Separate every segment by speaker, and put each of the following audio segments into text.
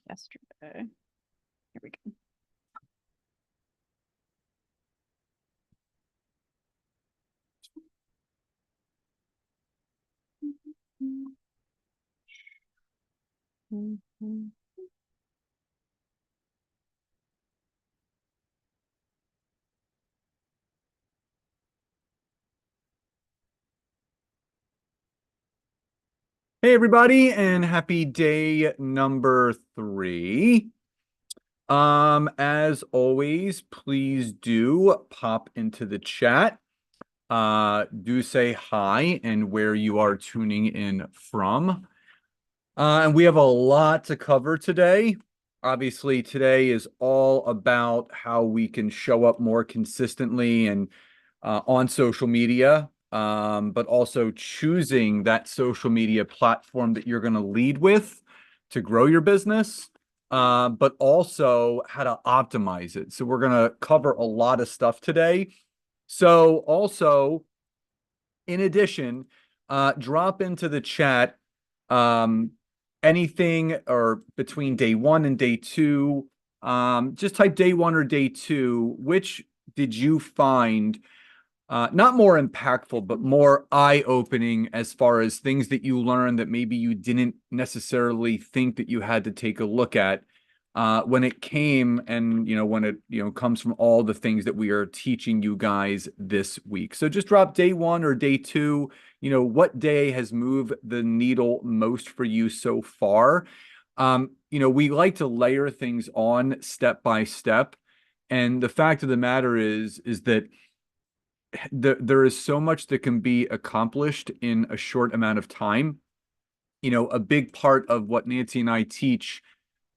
Speaker 1: Yesterday. Here we go.
Speaker 2: Hey everybody, and happy day number 3. As always, please do pop into the chat. Do say hi and where you are tuning in from. And we have a lot to cover today. Obviously, today is all about how we can show up more consistently and on social media, but also choosing that social media platform that you're going to lead with to grow your business, but also how to optimize it. So we're going to cover a lot of stuff today. So also, in addition, drop into the chat anything or between day 1 and day 2. Just type day 1 or day 2. Which did you find not more impactful, but more eye-opening as far as things that you learned that maybe you didn't necessarily think that you had to take a look at when it came and, when it, comes from all the things that we are teaching you guys this week. So just drop day 1 or day 2, what day has moved the needle most for you so far. We like to layer things on step by step. And the fact of the matter is that there is so much that can be accomplished in a short amount of time. A big part of what Nancy and I teach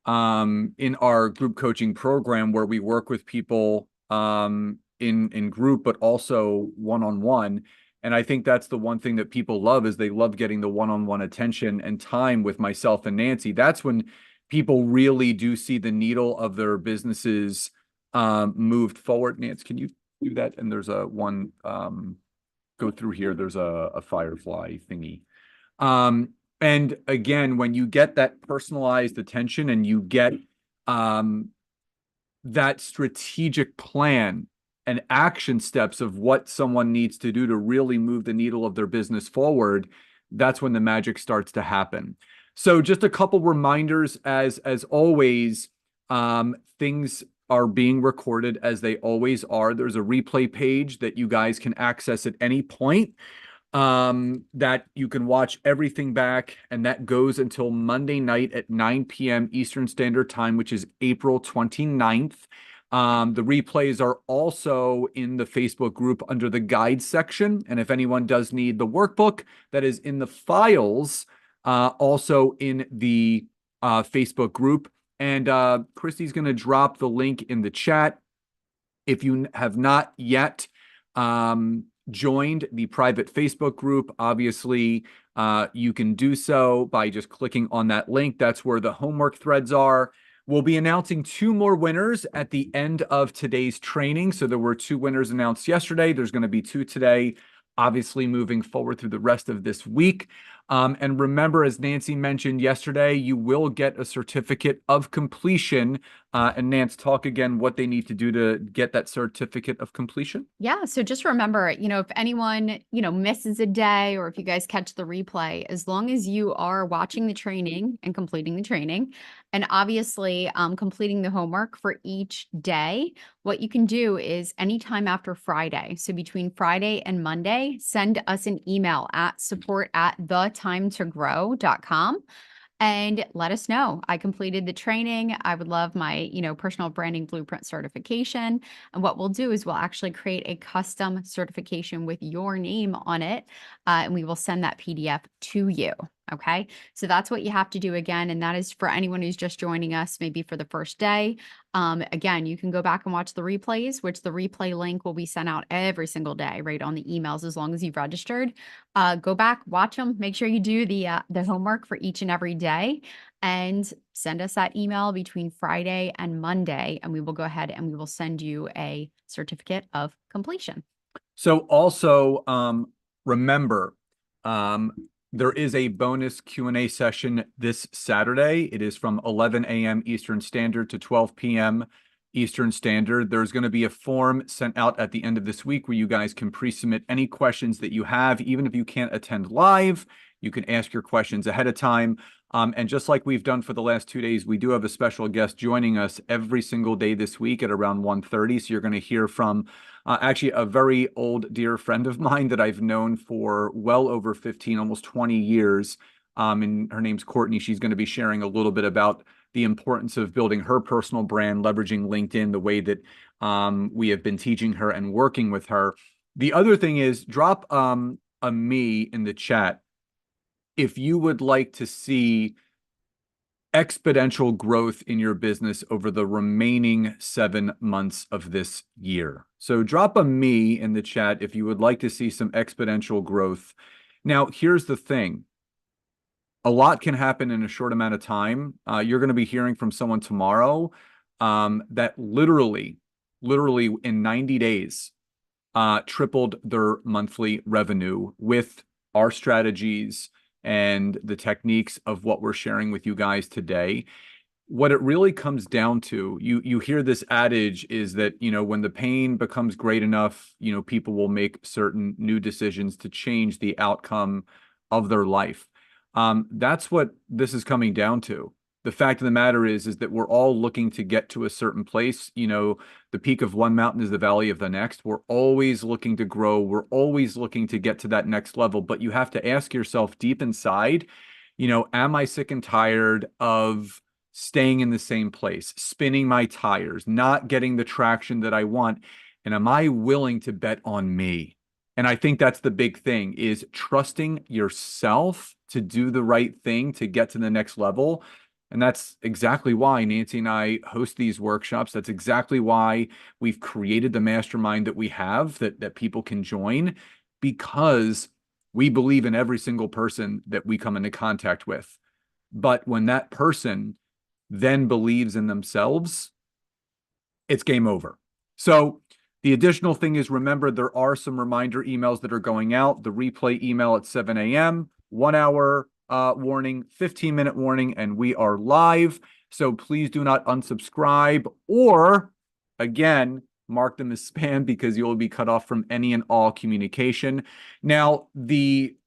Speaker 2: in our group coaching program, where we work with people in group, but also one-on-one. And I think that's the one thing that people love, is they love getting the one-on-one attention and time with myself and Nancy. That's when people really do see the needle of their businesses moved forward. Nancy, can you do that? And there's go through here. There's a firefly thingy. And again, when you get that personalized attention and you get that strategic plan and action steps of what someone needs to do to really move the needle of their business forward, that's when the magic starts to happen. So just a couple reminders, as always, things are being recorded as they always are. There's a replay page that you guys can access at any point, that you can watch everything back, and that goes until Monday night at 9 p.m. Eastern Standard Time, which is April 29th. The replays are also in the Facebook group under the guide section. And if anyone does need the workbook, that is in the files, also in the Facebook group. And Christy's going to drop the link in the chat. If you have not yet joined the private Facebook group, obviously you can do so by just clicking on that link. That's where the homework threads are. We'll be announcing 2 more winners at the end of today's training. So there were 2 winners announced yesterday. There's going to be 2 today, obviously moving forward through the rest of this week. And remember, as Nancy mentioned yesterday, you will get a certificate of completion. And Nance, talk again what they need to do to get that certificate of completion.
Speaker 1: Yeah. So just remember, if anyone, misses a day, or if you guys catch the replay, as long as you are watching the training and completing the training, and obviously completing the homework for each day, what you can do is anytime after Friday. So between Friday and Monday, send us an email at support@thetimetogrowth.com. and let us know. I completed the training. I would love my, personal branding blueprint certification. And what we'll do is we'll actually create a custom certification with your name on it. And we will send that PDF to you. Okay. So that's what you have to do again. And that is for anyone who's just joining us, maybe for the first day. Again, you can go back and watch the replays, which the replay link will be sent out every single day, right, on the emails, as long as you've registered. Go back, watch them, make sure you do the homework for each and every day, and send us that email between Friday and Monday, and we will go ahead and we will send you a certificate of completion.
Speaker 2: So also remember, There is a bonus Q&A session this Saturday. It is from 11 a.m. Eastern Standard to 12 p.m. Eastern Standard. There's going to be a form sent out at the end of this week where you guys can pre-submit any questions that you have. Even if you can't attend live, you can ask your questions ahead of time. And just like we've done for the last 2 days, we do have a special guest joining us every single day this week at around 1:30. So you're going to hear from actually a very old dear friend of mine that I've known for well over 15, almost 20 years. And her name's Courtney. She's going to be sharing a little bit about the importance of building her personal brand, leveraging LinkedIn, the way that we have been teaching her and working with her. The other thing is drop a me in the chat if you would like to see exponential growth in your business over the remaining 7 months of this year. So drop a me in the chat if you would like to see some exponential growth. Now, here's the thing. A lot can happen in a short amount of time. You're going to be hearing from someone tomorrow that literally in 90 days tripled their monthly revenue with our strategies and the techniques of what we're sharing with you guys today. What it really comes down to, you hear this adage is that, when the pain becomes great enough, people will make certain new decisions to change the outcome of their life. That's what this is coming down to. The fact of the matter is that we're all looking to get to a certain place. The peak of one mountain is the valley of the next. We're always looking to grow. We're always looking to get to that next level. But you have to ask yourself deep inside, am I sick and tired of staying in the same place, spinning my tires, not getting the traction that I want? And am I willing to bet on me? And I think that's the big thing, is trusting yourself to do the right thing to get to the next level. And that's exactly why Nancy and I host these workshops. That's exactly why we've created the mastermind that we have, that people can join, because we believe in every single person that we come into contact with. But when that person then believes in themselves, it's game over. So the additional thing is, remember, there are some reminder emails that are going out. The replay email at 7 a.m., 1 hour warning, 15-minute warning, and we are live. So please do not unsubscribe or, again, mark them as spam, because you will be cut off from any and all communication. Now,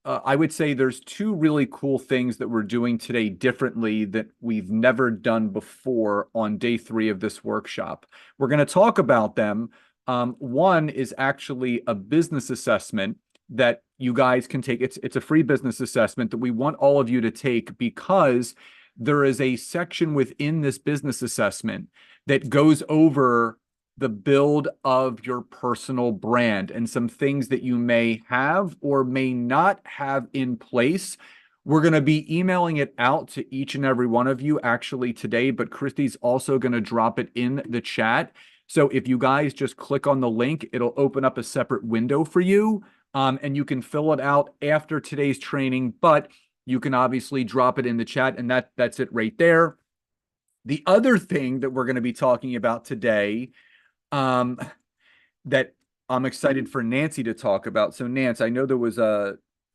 Speaker 2: I would say there's 2 really cool things that we're doing today differently that we've never done before on day 3 of this workshop. We're going to talk about them. One is actually a business assessment that you guys can take. It's a free business assessment that we want all of you to take, because there is a section within this business assessment that goes over the build of your personal brand and some things that you may have or may not have in place. We're going to be emailing it out to each and every one of you actually today, but Christy's also going to drop it in the chat. So if you guys just click on the link, it'll open up a separate window for you. And you can fill it out after today's training, but you can obviously drop it in the chat, and that's it right there. The other thing that we're going to be talking about today, that I'm excited for Nancy to talk about. So Nance, I know there was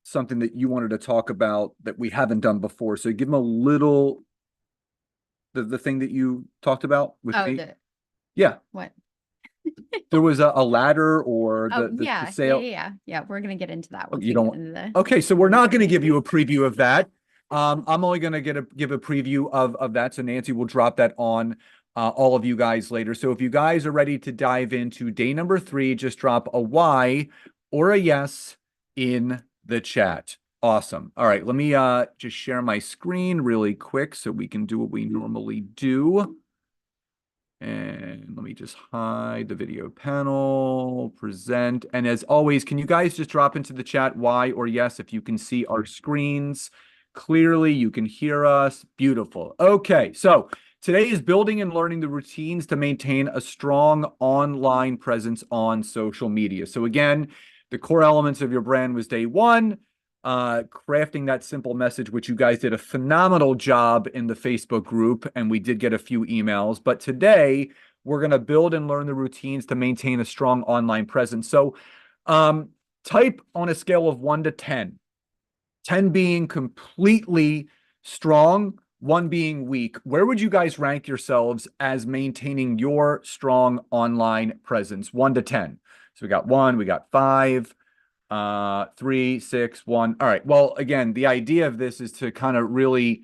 Speaker 2: something that you wanted to talk about that we haven't done before. So give them a little, the thing that you talked about with me. Yeah.
Speaker 1: What?
Speaker 2: There was a ladder or
Speaker 1: the
Speaker 2: sale.
Speaker 1: Yeah. We're going to get into that.
Speaker 2: You don't. Okay, so we're not going to give you a preview of that. I'm only going to give a preview of that. So Nancy will drop that on all of you guys later. So if you guys are ready to dive into day number 3, just drop a Y or a yes in the chat. Awesome. All right, let me just share my screen really quick so we can do what we normally do. And let me just hide the video panel, present. And as always, can you guys just drop into the chat Y or yes if you can see our screens clearly, you can hear us. Beautiful. Okay, so today is building and learning the routines to maintain a strong online presence on social media. So again, the core elements of your brand was day 1. Crafting that simple message, which you guys did a phenomenal job in the Facebook group, and we did get a few emails. But today, we're going to build and learn the routines to maintain a strong online presence. So type on a scale of 1 to 10. 10 being completely strong, 1 being weak. Where would you guys rank yourselves as maintaining your strong online presence? 1 to 10. So we got 1, we got 5, 3, 6, 1. All right. Well, again, the idea of this is to kind of really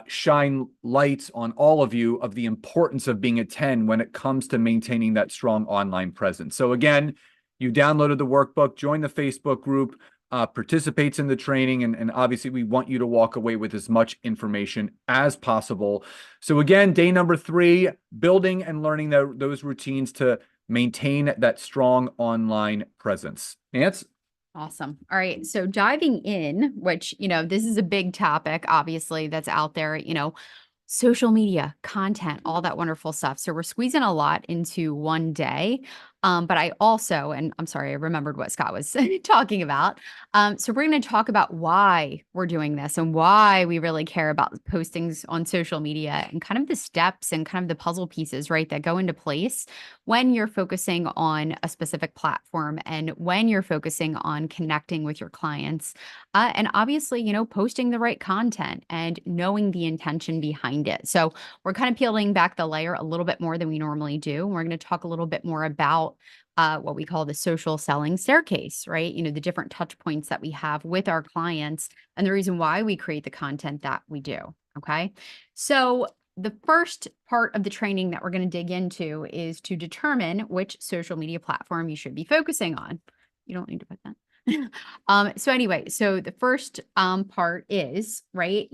Speaker 2: shine lights on all of you of the importance of being a 10 when it comes to maintaining that strong online presence. So again, you downloaded the workbook, join the Facebook group, participates in the training, and obviously we want you to walk away with as much information as possible. So again, day number 3, building and learning those routines to maintain that strong online presence. Nance?
Speaker 1: Awesome. All right. So diving in, which, this is a big topic, obviously, that's out there, social media, content, all that wonderful stuff. So we're squeezing a lot into one day. But I also, and I'm sorry, I remembered what Scott was talking about. So we're going to talk about why we're doing this and why we really care about postings on social media and kind of the steps and kind of the puzzle pieces, right, that go into place when you're focusing on a specific platform and when you're focusing on connecting with your clients. And obviously, posting the right content and knowing the intention behind it. So we're kind of peeling back the layer a little bit more than we normally do. We're going to talk a little bit more about what we call the social selling staircase, right? The different touch points that we have with our clients and the reason why we create the content that we do. Okay. So the first part of the training that we're going to dig into is to determine which social media platform you should be focusing on. You don't need to put that. So anyway, so the first part is, right,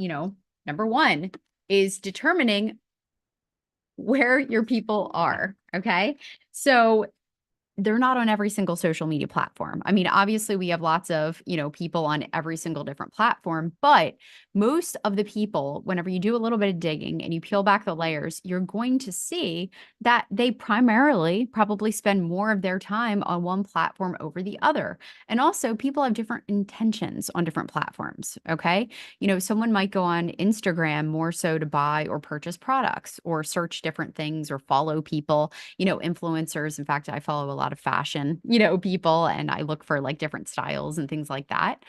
Speaker 1: number 1 is determining where your people are. Okay. So they're not on every single social media platform. I mean, obviously we have lots of, people on every single different platform, but most of the people, whenever you do a little bit of digging and you peel back the layers, you're going to see that they primarily probably spend more of their time on one platform over the other. And also people have different intentions on different platforms. Okay. Someone might go on Instagram more so to buy or purchase products or search different things or follow people, influencers. In fact, I follow a lot of fashion, people, and I look for like different styles and things like that.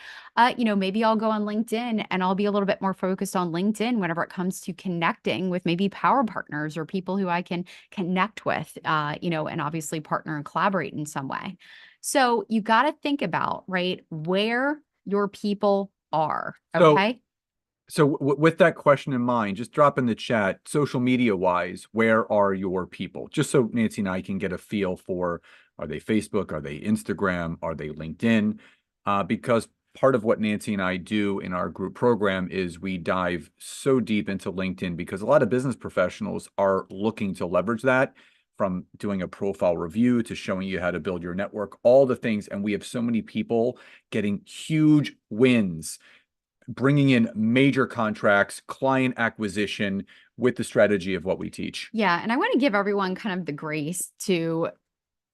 Speaker 1: Maybe I'll go on LinkedIn and I'll be a little bit more focused on LinkedIn whenever it comes to connecting with maybe power partners or people who I can connect with, and obviously partner and collaborate in some way. So you got to think about, right, where your people are. Okay.
Speaker 2: So with that question in mind, just drop in the chat, social media wise, where are your people? Just so Nancy and I can get a feel for, are they Facebook? Are they Instagram? Are they LinkedIn? Because part of what Nancy and I do in our group program is we dive so deep into LinkedIn because a lot of business professionals are looking to leverage that, from doing a profile review to showing you how to build your network, all the things. And we have so many people getting huge wins, bringing in major contracts, client acquisition with the strategy of what we teach.
Speaker 1: Yeah. And I want to give everyone kind of the grace to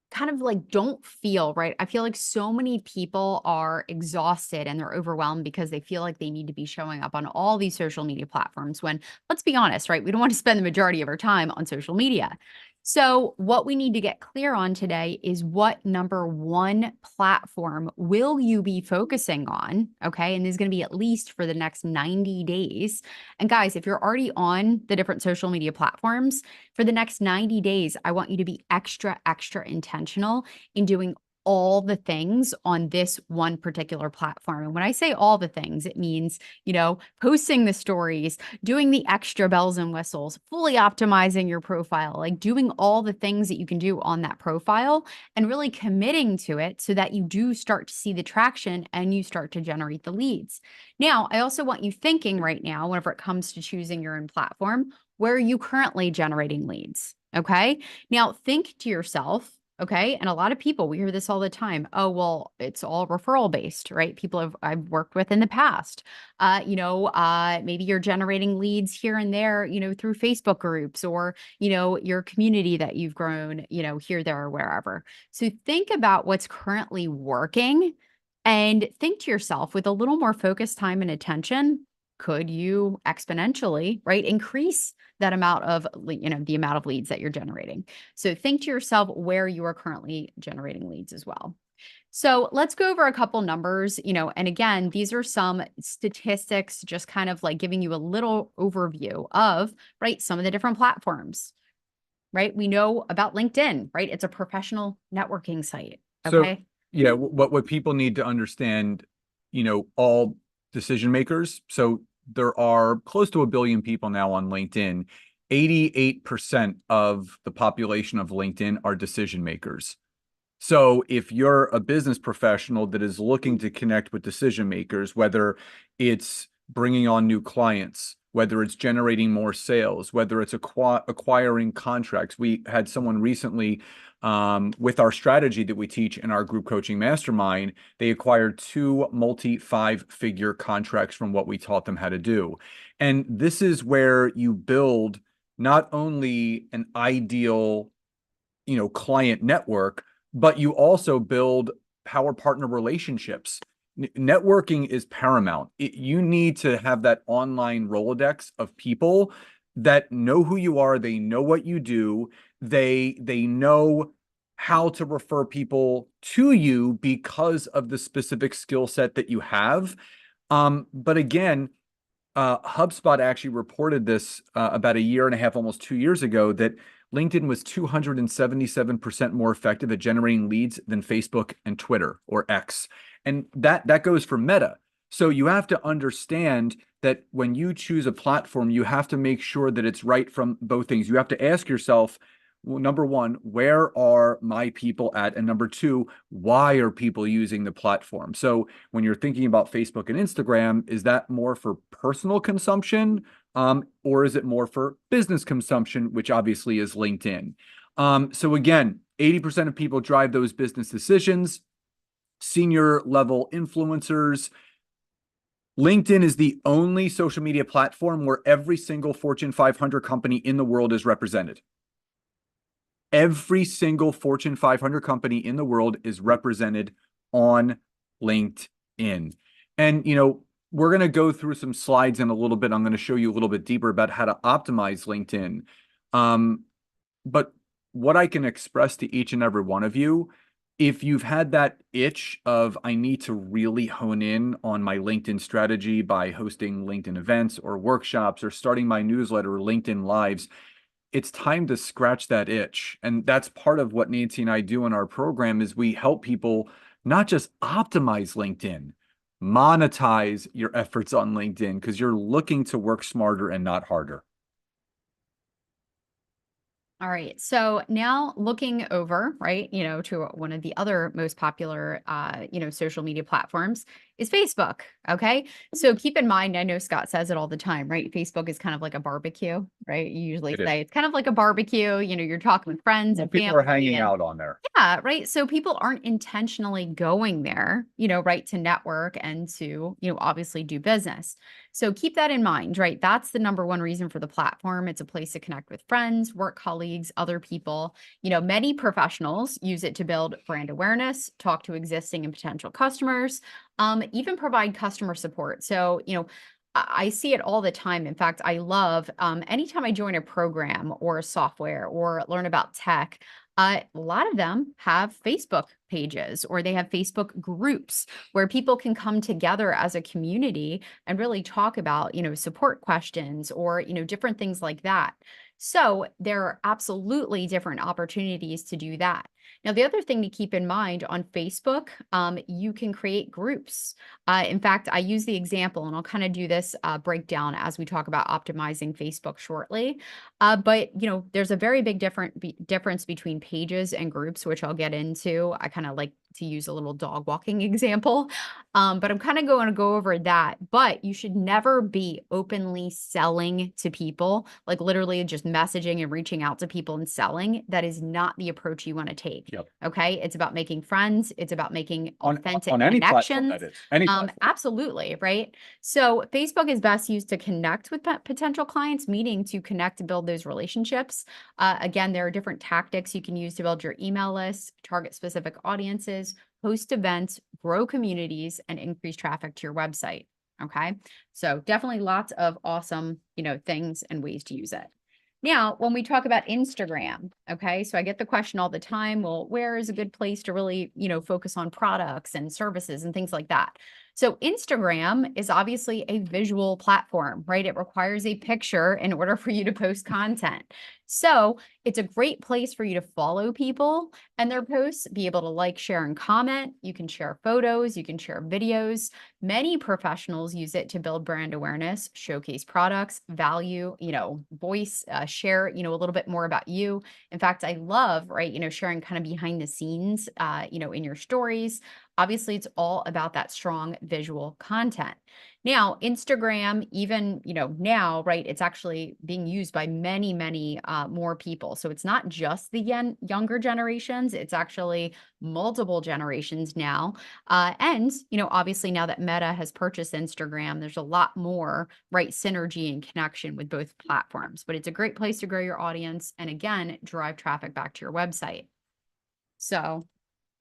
Speaker 1: kind of like don't feel, right? I feel like so many people are exhausted and they're overwhelmed because they feel like they need to be showing up on all these social media platforms when, let's be honest, right? We don't want to spend the majority of our time on social media. So what we need to get clear on today is what number 1 platform will you be focusing on? Okay. And this is going to be at least for the next 90 days. And guys, if you're already on the different social media platforms for the next 90 days, I want you to be extra, extra intentional in doing all the things on this one particular platform. And when I say all the things, it means, posting the stories, doing the extra bells and whistles, fully optimizing your profile, like doing all the things that you can do on that profile and really committing to it so that you do start to see the traction and you start to generate the leads. Now, I also want you thinking right now, whenever it comes to choosing your own platform, where are you currently generating leads? Okay. Now think to yourself, okay. And a lot of people, we hear this all the time. Oh, well, it's all referral based, right? People I've worked with in the past. Maybe you're generating leads here and there, through Facebook groups or, your community that you've grown, here, there, or wherever. So think about what's currently working and think to yourself, with a little more focus, time, and attention, could you exponentially, right, increase that amount of, the amount of leads that you're generating? So think to yourself where you are currently generating leads as well. So let's go over a couple numbers, and again, these are some statistics, just kind of like giving you a little overview of, right, some of the different platforms, right? We know about LinkedIn, right? It's a professional networking site.
Speaker 2: So
Speaker 1: Okay.
Speaker 2: yeah, what people need to understand, all decision makers. So there are close to 1 billion people now on LinkedIn. 88% of the population of LinkedIn are decision makers. So if you're a business professional that is looking to connect with decision makers, whether it's bringing on new clients, whether it's generating more sales, whether it's acquiring contracts. We had someone recently with our strategy that we teach in our group coaching mastermind. They acquired 2 multi-5-figure contracts from what we taught them how to do. And this is where you build not only an ideal, client network, but you also build power partner relationships. Networking is paramount. You need to have that online Rolodex of people that know who you are, they know what you do, they know how to refer people to you because of the specific skill set that you have. But again, HubSpot actually reported this about a year and a half, almost 2 years ago, that LinkedIn was 277% more effective at generating leads than Facebook and Twitter or X. And that goes for Meta. So you have to understand that when you choose a platform, you have to make sure that it's right from both things. You have to ask yourself, well, number one, where are my people at? And number two, why are people using the platform? So when you're thinking about Facebook and Instagram, is that more for personal consumption? Or is it more for business consumption, which obviously is LinkedIn? So again, 80% of people drive those business decisions, senior level influencers. LinkedIn is the only social media platform where every single Fortune 500 company in the world is represented. Every single Fortune 500 company in the world is represented on LinkedIn. And, we're going to go through some slides in a little bit. I'm going to show you a little bit deeper about how to optimize LinkedIn. But what I can express to each and every one of you, if you've had that itch of, I need to really hone in on my LinkedIn strategy by hosting LinkedIn events or workshops or starting my newsletter or LinkedIn Lives, it's time to scratch that itch. And that's part of what Nancy and I do in our program is we help people not just optimize LinkedIn, monetize your efforts on LinkedIn because you're looking to work smarter and not harder.
Speaker 1: All right. So now looking over, right, to one of the other most popular, social media platforms is Facebook. Okay. So keep in mind, I know Scott says it all the time, right? Facebook is kind of like a barbecue, right? You usually
Speaker 2: It is.
Speaker 1: say it's kind of like a barbecue, you're talking with friends
Speaker 2: Well,
Speaker 1: and
Speaker 2: people
Speaker 1: family.
Speaker 2: are hanging out on there.
Speaker 1: Yeah, right. So people aren't intentionally going there, right, to network and to, obviously do business. So keep that in mind, right? That's the number one reason for the platform. It's a place to connect with friends, work colleagues, other people. Many professionals use it to build brand awareness, talk to existing and potential customers, even provide customer support. So, I see it all the time. In fact, I love anytime I join a program or a software or learn about tech. A lot of them have Facebook pages or they have Facebook groups where people can come together as a community and really talk about, support questions or, different things like that. So there are absolutely different opportunities to do that. Now, the other thing to keep in mind on Facebook, you can create groups. In fact, I use the example, and I'll kind of do this breakdown as we talk about optimizing Facebook shortly. But there's a very big difference between pages and groups, which I'll get into. I kind of like to use a little dog walking example, but I'm kind of going to go over that. But you should never be openly selling to people, like literally just messaging and reaching out to people and selling. That is not the approach you want to take.
Speaker 2: Yep.
Speaker 1: Okay, it's about making friends. It's about making
Speaker 2: On
Speaker 1: authentic
Speaker 2: any platform,
Speaker 1: connections.
Speaker 2: that is. Any platform.
Speaker 1: Absolutely, right? So Facebook is best used to connect with potential clients, meaning to connect to build those relationships. Again, there are different tactics you can use to build your email list, target specific audiences, host events, grow communities, and increase traffic to your website. Okay. So definitely lots of awesome, things and ways to use it. Now, when we talk about Instagram, okay, so I get the question all the time, well, where is a good place to really, focus on products and services and things like that? So, Instagram is obviously a visual platform, right? It requires a picture in order for you to post content. So, it's a great place for you to follow people and their posts, be able to like, share, and comment. You can share photos, you can share videos. Many professionals use it to build brand awareness, showcase products, value, voice, share, a little bit more about you. In fact, I love, right, sharing kind of behind the scenes, in your stories. Obviously, it's all about that strong visual content. Now, Instagram, even, now, right, it's actually being used by many, many more people. So it's not just the younger generations, it's actually multiple generations now. And, obviously now that Meta has purchased Instagram, there's a lot more, right, synergy and connection with both platforms. But it's a great place to grow your audience and again, drive traffic back to your website. So,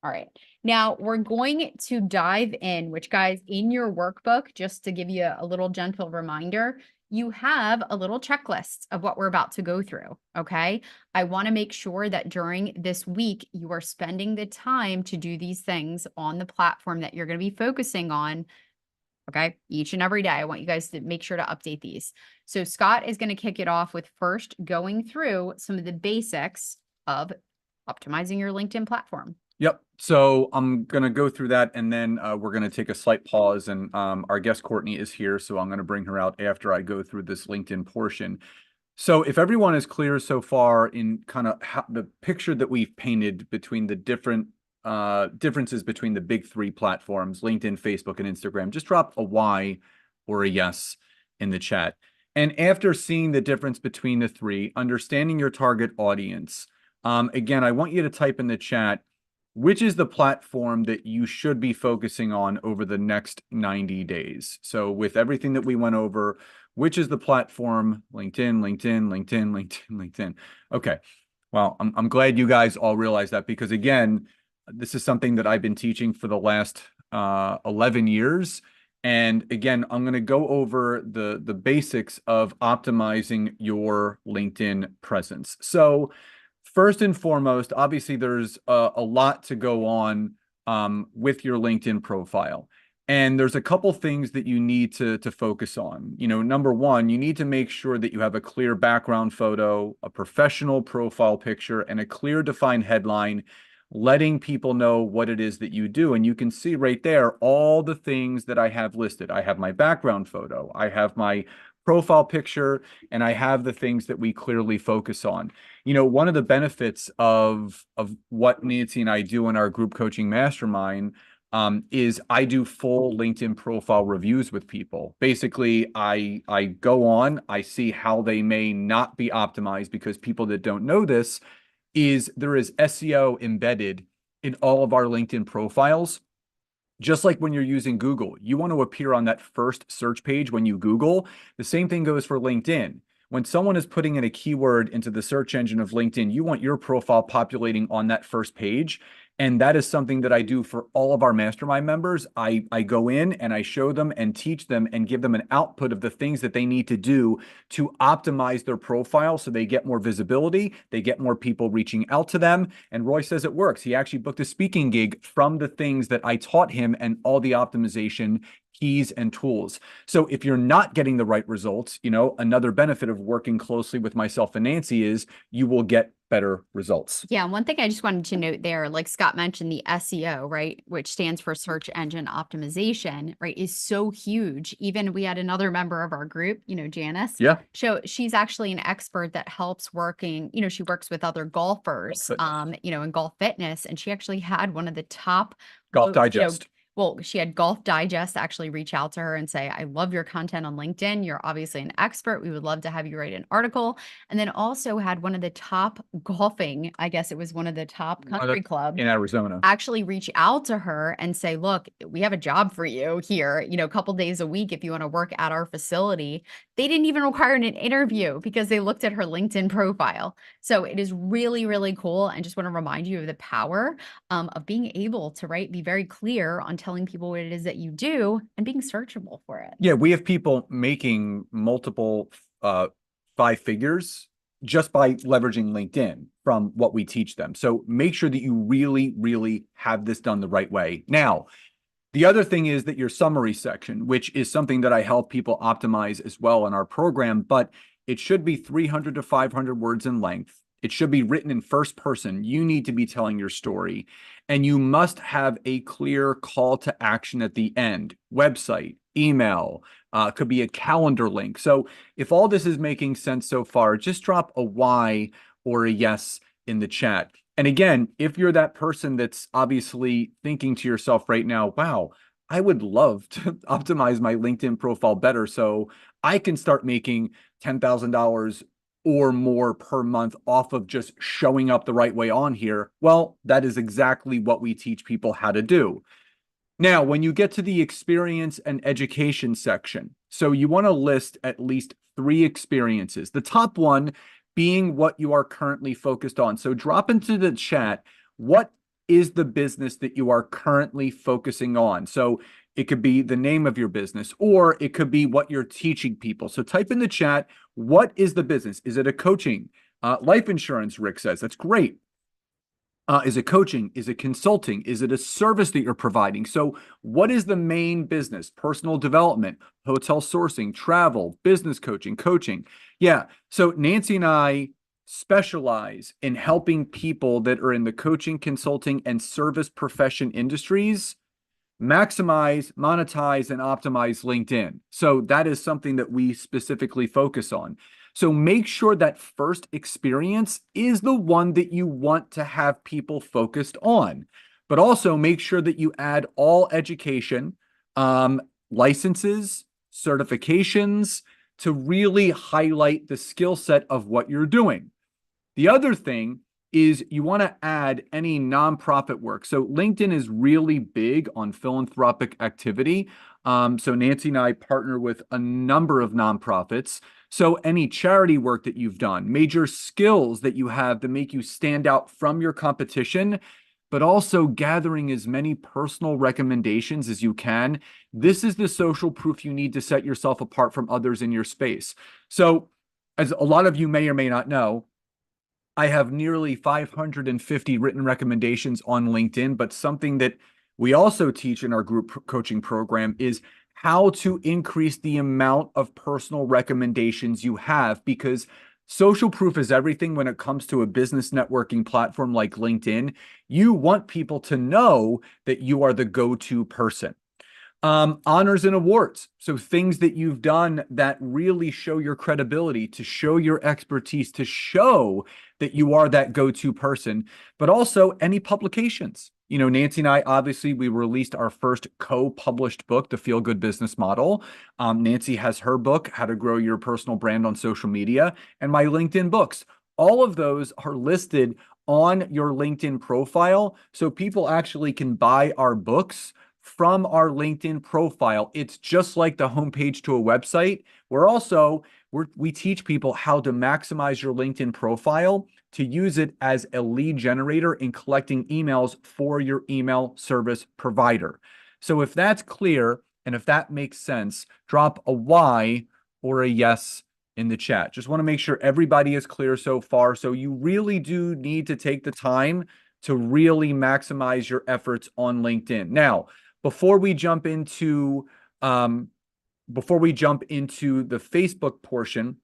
Speaker 1: all right. Now we're going to dive in, which guys, in your workbook, just to give you a little gentle reminder, you have a little checklist of what we're about to go through. Okay. I want to make sure that during this week, you are spending the time to do these things on the platform that you're going to be focusing on. Okay. Each and every day. I want you guys to make sure to update these. So Scott is going to kick it off with first going through some of the basics of optimizing your LinkedIn platform.
Speaker 2: Yep. So I'm going to go through that and then we're going to take a slight pause and our guest Courtney is here. So I'm going to bring her out after I go through this LinkedIn portion. So if everyone is clear so far in kind of the picture that we've painted between the different differences between the big three platforms, LinkedIn, Facebook, and Instagram, just drop a Y or a yes in the chat. And after seeing the difference between the three, understanding your target audience, again, I want you to type in the chat, which is the platform that you should be focusing on over the next 90 days? So with everything that we went over, which is the platform? LinkedIn, LinkedIn, LinkedIn, LinkedIn, LinkedIn. Okay. Well, I'm glad you guys all realize that because again, this is something that I've been teaching for the last 11 years. And again, I'm going to go over the basics of optimizing your LinkedIn presence. So first and foremost, obviously, there's a lot to go on with your LinkedIn profile. And there's a couple things that you need to focus on. Number one, you need to make sure that you have a clear background photo, a professional profile picture, and a clear defined headline, letting people know what it is that you do. And you can see right there all the things that I have listed. I have my background photo, I have my profile picture, and I have the things that we clearly focus on. One of the benefits of what Nancy and I do in our group coaching mastermind is I do full LinkedIn profile reviews with people. Basically, I go on, I see how they may not be optimized because people that don't know this is there is SEO embedded in all of our LinkedIn profiles. Just like when you're using Google, you want to appear on that first search page when you Google. The same thing goes for LinkedIn. When someone is putting in a keyword into the search engine of LinkedIn, you want your profile populating on that first page. And that is something that I do for all of our mastermind members. I go in and I show them and teach them and give them an output of the things that they need to do to optimize their profile so they get more visibility, they get more people reaching out to them. And Roy says it works. He actually booked a speaking gig from the things that I taught him and all the optimization keys and tools. So if you're not getting the right results, another benefit of working closely with myself and Nancy is you will get better results.
Speaker 1: Yeah. One thing I just wanted to note there, like Scott mentioned, the SEO, right, which stands for search engine optimization, right, is so huge. Even we had another member of our group, Janice.
Speaker 2: Yeah.
Speaker 1: So she's actually an expert that helps working, she works with other golfers, in golf fitness. And she actually had one of the top
Speaker 2: Golf Digest.
Speaker 1: Well, she had Golf Digest actually reach out to her and say, I love your content on LinkedIn. You're obviously an expert. We would love to have you write an article. And then also had one of the top golfing, I guess it was one of the top country clubs
Speaker 2: in Arizona,
Speaker 1: actually reach out to her and say, look, we have a job for you here, a couple days a week if you want to work at our facility. They didn't even require an interview because they looked at her LinkedIn profile. So it is really, really cool. And just want to remind you of the power of being able to, be very clear on telling people what it is that you do and being searchable for it.
Speaker 2: Yeah, we have people making multiple 5 figures just by leveraging LinkedIn from what we teach them. So make sure that you really, really have this done the right way. Now, the other thing is that your summary section, which is something that I help people optimize as well in our program, but it should be 300 to 500 words in length. It should be written in first person. You need to be telling your story, and you must have a clear call to action at the end. Website, email, could be a calendar link. So if all this is making sense so far, just drop a Y or a yes in the chat. And again, if you're that person that's obviously thinking to yourself right now, wow, I would love to optimize my LinkedIn profile better so I can start making $10,000 or more per month off of just showing up the right way on here. Well, that is exactly what we teach people how to do. Now, when you get to the experience and education section, so you want to list at least 3 experiences. The top one being what you are currently focused on. So drop into the chat, what is the business that you are currently focusing on? So it could be the name of your business, or it could be what you're teaching people. So type in the chat, what is the business? Is it a coaching? Life insurance, Rick says. That's great. Is it coaching? Is it consulting? Is it a service that you're providing? So what is the main business? Personal development, hotel sourcing, travel, business coaching, coaching. Yeah. So Nancy and I specialize in helping people that are in the coaching, consulting, and service profession industries maximize, monetize, and optimize LinkedIn. So that is something that we specifically focus on. So make sure that first experience is the one that you want to have people focused on, but also make sure that you add all education, licenses, certifications to really highlight the skill set of what you're doing. The other thing is you want to add any nonprofit work. So LinkedIn is really big on philanthropic activity. So Nancy and I partner with a number of nonprofits. So any charity work that you've done, major skills that you have to make you stand out from your competition, but also gathering as many personal recommendations as you can. This is the social proof you need to set yourself apart from others in your space. So as a lot of you may or may not know, I have nearly 550 written recommendations on LinkedIn, but something that we also teach in our group coaching program is how to increase the amount of personal recommendations you have, because social proof is everything when it comes to a business networking platform like LinkedIn. You want people to know that you are the go-to person. Honors and awards. So things that you've done that really show your credibility, to show your expertise, to show that you are that go-to person, but also any publications. You know, Nancy and I, obviously, we released our first co-published book, The Feel Good Business Model. Nancy has her book, How to Grow Your Personal Brand on Social Media, and my LinkedIn books. All of those are listed on your LinkedIn profile, so people actually can buy our books from our LinkedIn profile. It's just like the homepage to a website. We teach people how to maximize your LinkedIn profile to use it as a lead generator in collecting emails for your email service provider. So if that's clear and if that makes sense, drop a Y or a yes in the chat. Just want to make sure everybody is clear so far. So you really do need to take the time to really maximize your efforts on LinkedIn. Now, before we jump into the Facebook portion,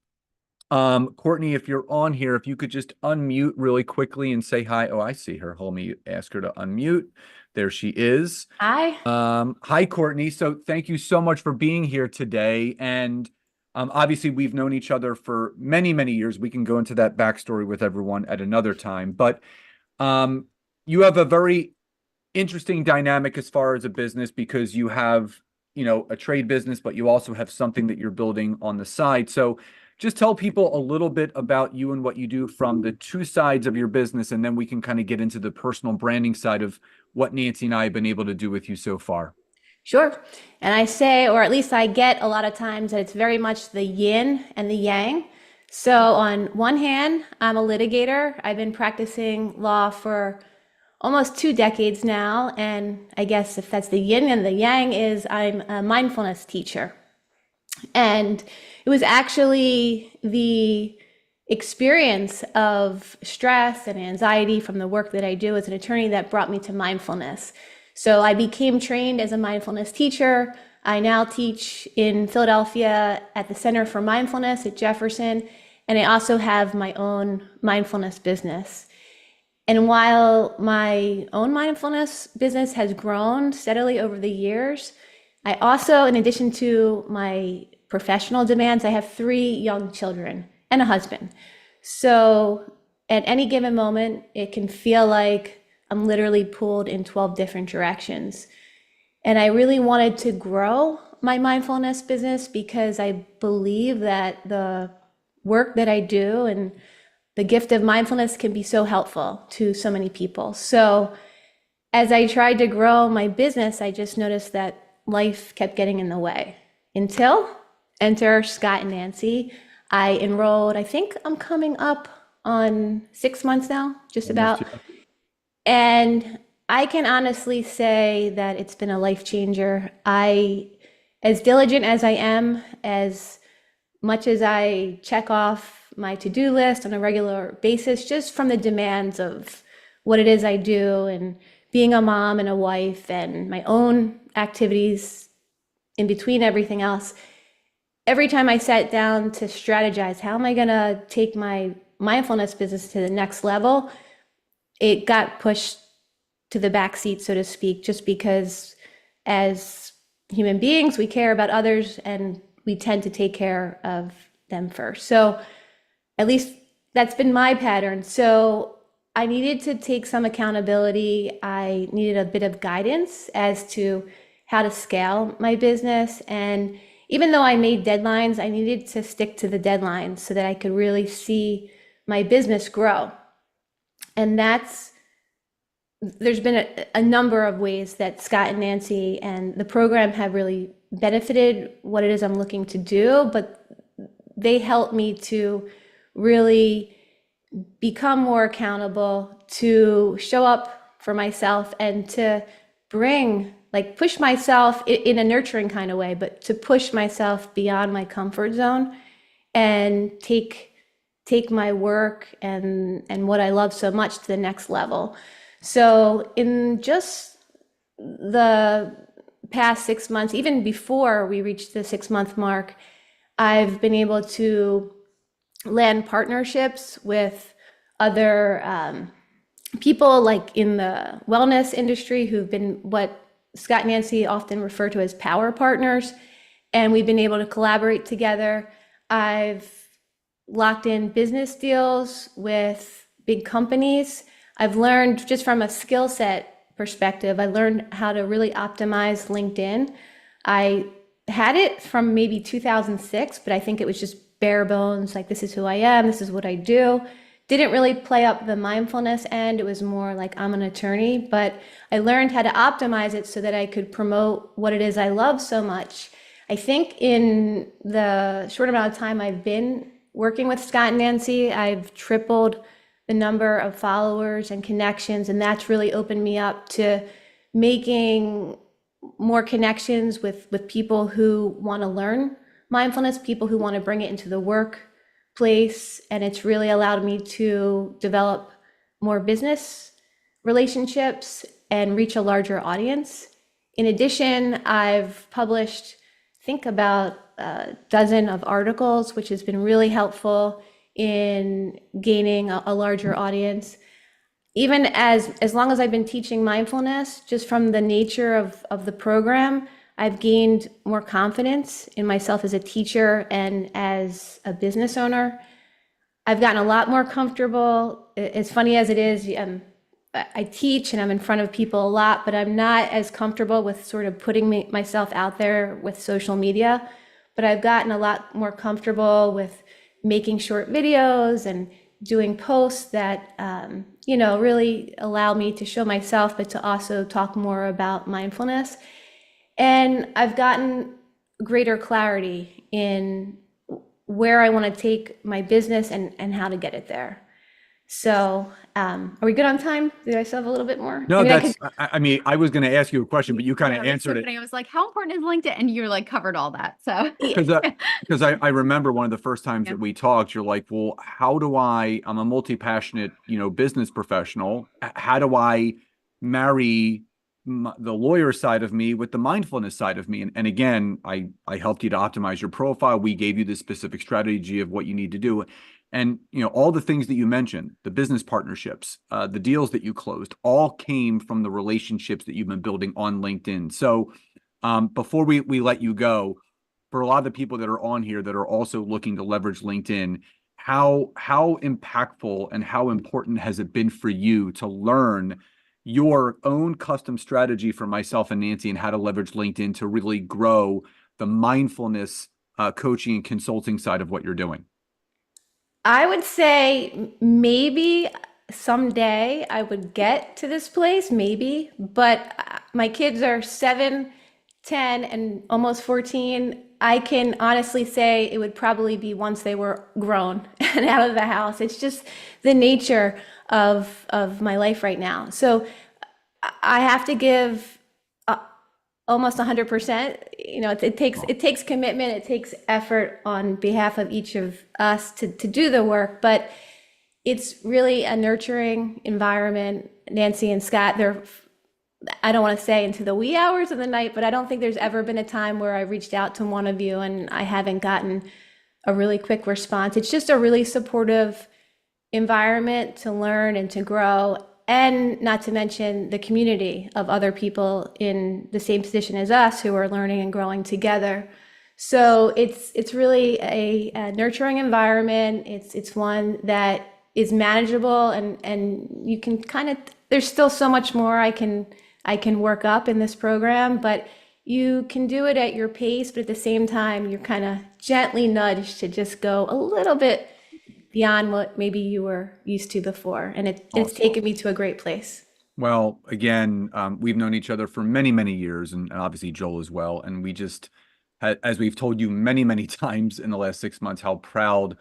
Speaker 2: Courtney, if you're on here, if you could just unmute really quickly and say hi. Oh, I see her. Hold me, ask her to unmute. There she is.
Speaker 3: Hi.
Speaker 2: Hi, Courtney. So thank you so much for being here today. And obviously, we've known each other for many, many years. We can go into that backstory with everyone at another time. But you have a very interesting dynamic as far as a business, because you have, you know, a trade business, but you also have something that you're building on the side. So just tell people a little bit about you and what you do from the two sides of your business, and then we can kind of get into the personal branding side of what Nancy and I have been able to do with you so far.
Speaker 3: Sure. And I say, or at least I get a lot of times, that it's very much the yin and the yang. So on one hand, I'm a litigator. I've been practicing law for almost 2 decades now. And I guess if that's the yin, and the yang is I'm a mindfulness teacher. And it was actually the experience of stress and anxiety from the work that I do as an attorney that brought me to mindfulness. So I became trained as a mindfulness teacher. I now teach in Philadelphia at the Center for Mindfulness at Jefferson, and I also have my own mindfulness business. And while my own mindfulness business has grown steadily over the years, I also, in addition to my professional demands, I have 3 young children and a husband. So at any given moment, it can feel like I'm literally pulled in 12 different directions. And I really wanted to grow my mindfulness business because I believe that the work that I do and the gift of mindfulness can be so helpful to so many people. So as I tried to grow my business, I just noticed that life kept getting in the way until enter Scott and Nancy. I enrolled, I think I'm coming up on 6 months now, just about. And I can honestly say that it's been a life changer. As diligent as I am, as much as I check off my to-do list on a regular basis, just from the demands of what it is I do and being a mom and a wife and my own activities in between everything else, every time I sat down to strategize, how am I going to take my mindfulness business to the next level, it got pushed to the back seat, so to speak, just because as human beings, we care about others and we tend to take care of them first. So at least that's been my pattern. So I needed to take some accountability. I needed a bit of guidance as to how to scale my business. And even though I made deadlines, I needed to stick to the deadlines so that I could really see my business grow. And there's been a number of ways that Scott and Nancy and the program have really benefited what it is I'm looking to do, but they helped me to really become more accountable, to show up for myself and to push myself in a nurturing kind of way, but to push myself beyond my comfort zone and take my work and what I love so much to the next level. So in just the past 6 months, even before we reached the 6-month mark, I've been able to land partnerships with other people like in the wellness industry who've been what Scott and Nancy often refer to as power partners. And we've been able to collaborate together. I've locked in business deals with big companies. I've learned just from a skill set perspective, I learned how to really optimize LinkedIn. I had it from maybe 2006, but I think it was just bare bones, like this is who I am, this is what I do. Didn't really play up the mindfulness end. It was more like I'm an attorney, but I learned how to optimize it so that I could promote what it is I love so much. I think in the short amount of time I've been working with Scott and Nancy, I've tripled the number of followers and connections, and that's really opened me up to making more connections with people who want to learn mindfulness, people who want to bring it into the workplace, and it's really allowed me to develop more business relationships and reach a larger audience. In addition, I've published, I think, about a dozen of articles, which has been really helpful in gaining a larger audience. Even as long as I've been teaching mindfulness, just from the nature of the program, I've gained more confidence in myself as a teacher and as a business owner. I've gotten a lot more comfortable. As funny as it is, I teach and I'm in front of people a lot, but I'm not as comfortable with sort of putting myself out there with social media. But I've gotten a lot more comfortable with making short videos and doing posts that really allow me to show myself, but to also talk more about mindfulness. And I've gotten greater clarity in where I want to take my business and how to get it there. So, are we good on time? Do I still have a little bit more?
Speaker 2: No,
Speaker 3: I mean, I could.
Speaker 2: I mean, I was going to ask you a question, but you kind
Speaker 1: Yeah,
Speaker 2: of
Speaker 1: that's so
Speaker 2: answered it.
Speaker 1: funny. I was like, how important is LinkedIn? And you're like covered all that. So
Speaker 2: Because I remember one of the first times
Speaker 1: yeah.
Speaker 2: that we talked, you're like, well, how do I'm a multi-passionate, business professional. How do I marry the lawyer side of me with the mindfulness side of me? And again, I helped you to optimize your profile. We gave you the specific strategy of what you need to do. And, all the things that you mentioned, the business partnerships, the deals that you closed, all came from the relationships that you've been building on LinkedIn. So, before we let you go, for a lot of the people that are on here that are also looking to leverage LinkedIn, how impactful and how important has it been for you to learn your own custom strategy for myself and Nancy and how to leverage LinkedIn to really grow the mindfulness coaching and consulting side of what you're doing?
Speaker 3: I would say maybe someday I would get to this place, maybe, but my kids are 7, 10, and almost 14. I can honestly say it would probably be once they were grown and out of the house. It's just the nature of my life right now. So I have to give almost 100%. It takes commitment, it takes effort on behalf of each of us to do the work, but it's really a nurturing environment. Nancy and Scott, I don't want to say into the wee hours of the night, but I don't think there's ever been a time where I reached out to one of you and I haven't gotten a really quick response. It's just a really supportive environment to learn and to grow, and not to mention the community of other people in the same position as us who are learning and growing together. So it's really a nurturing environment. It's one that is manageable, and you can kind of, there's still so much more I can work up in this program, but you can do it at your pace, but at the same time you're kind of gently nudged to just go a little bit beyond what maybe you were used to before. And it's
Speaker 2: Awesome.
Speaker 3: taken me to a great place.
Speaker 2: Well, again, we've known each other for many, many years, and obviously Joel as well. And we just, as we've told you many, many times in the last 6 months, how proud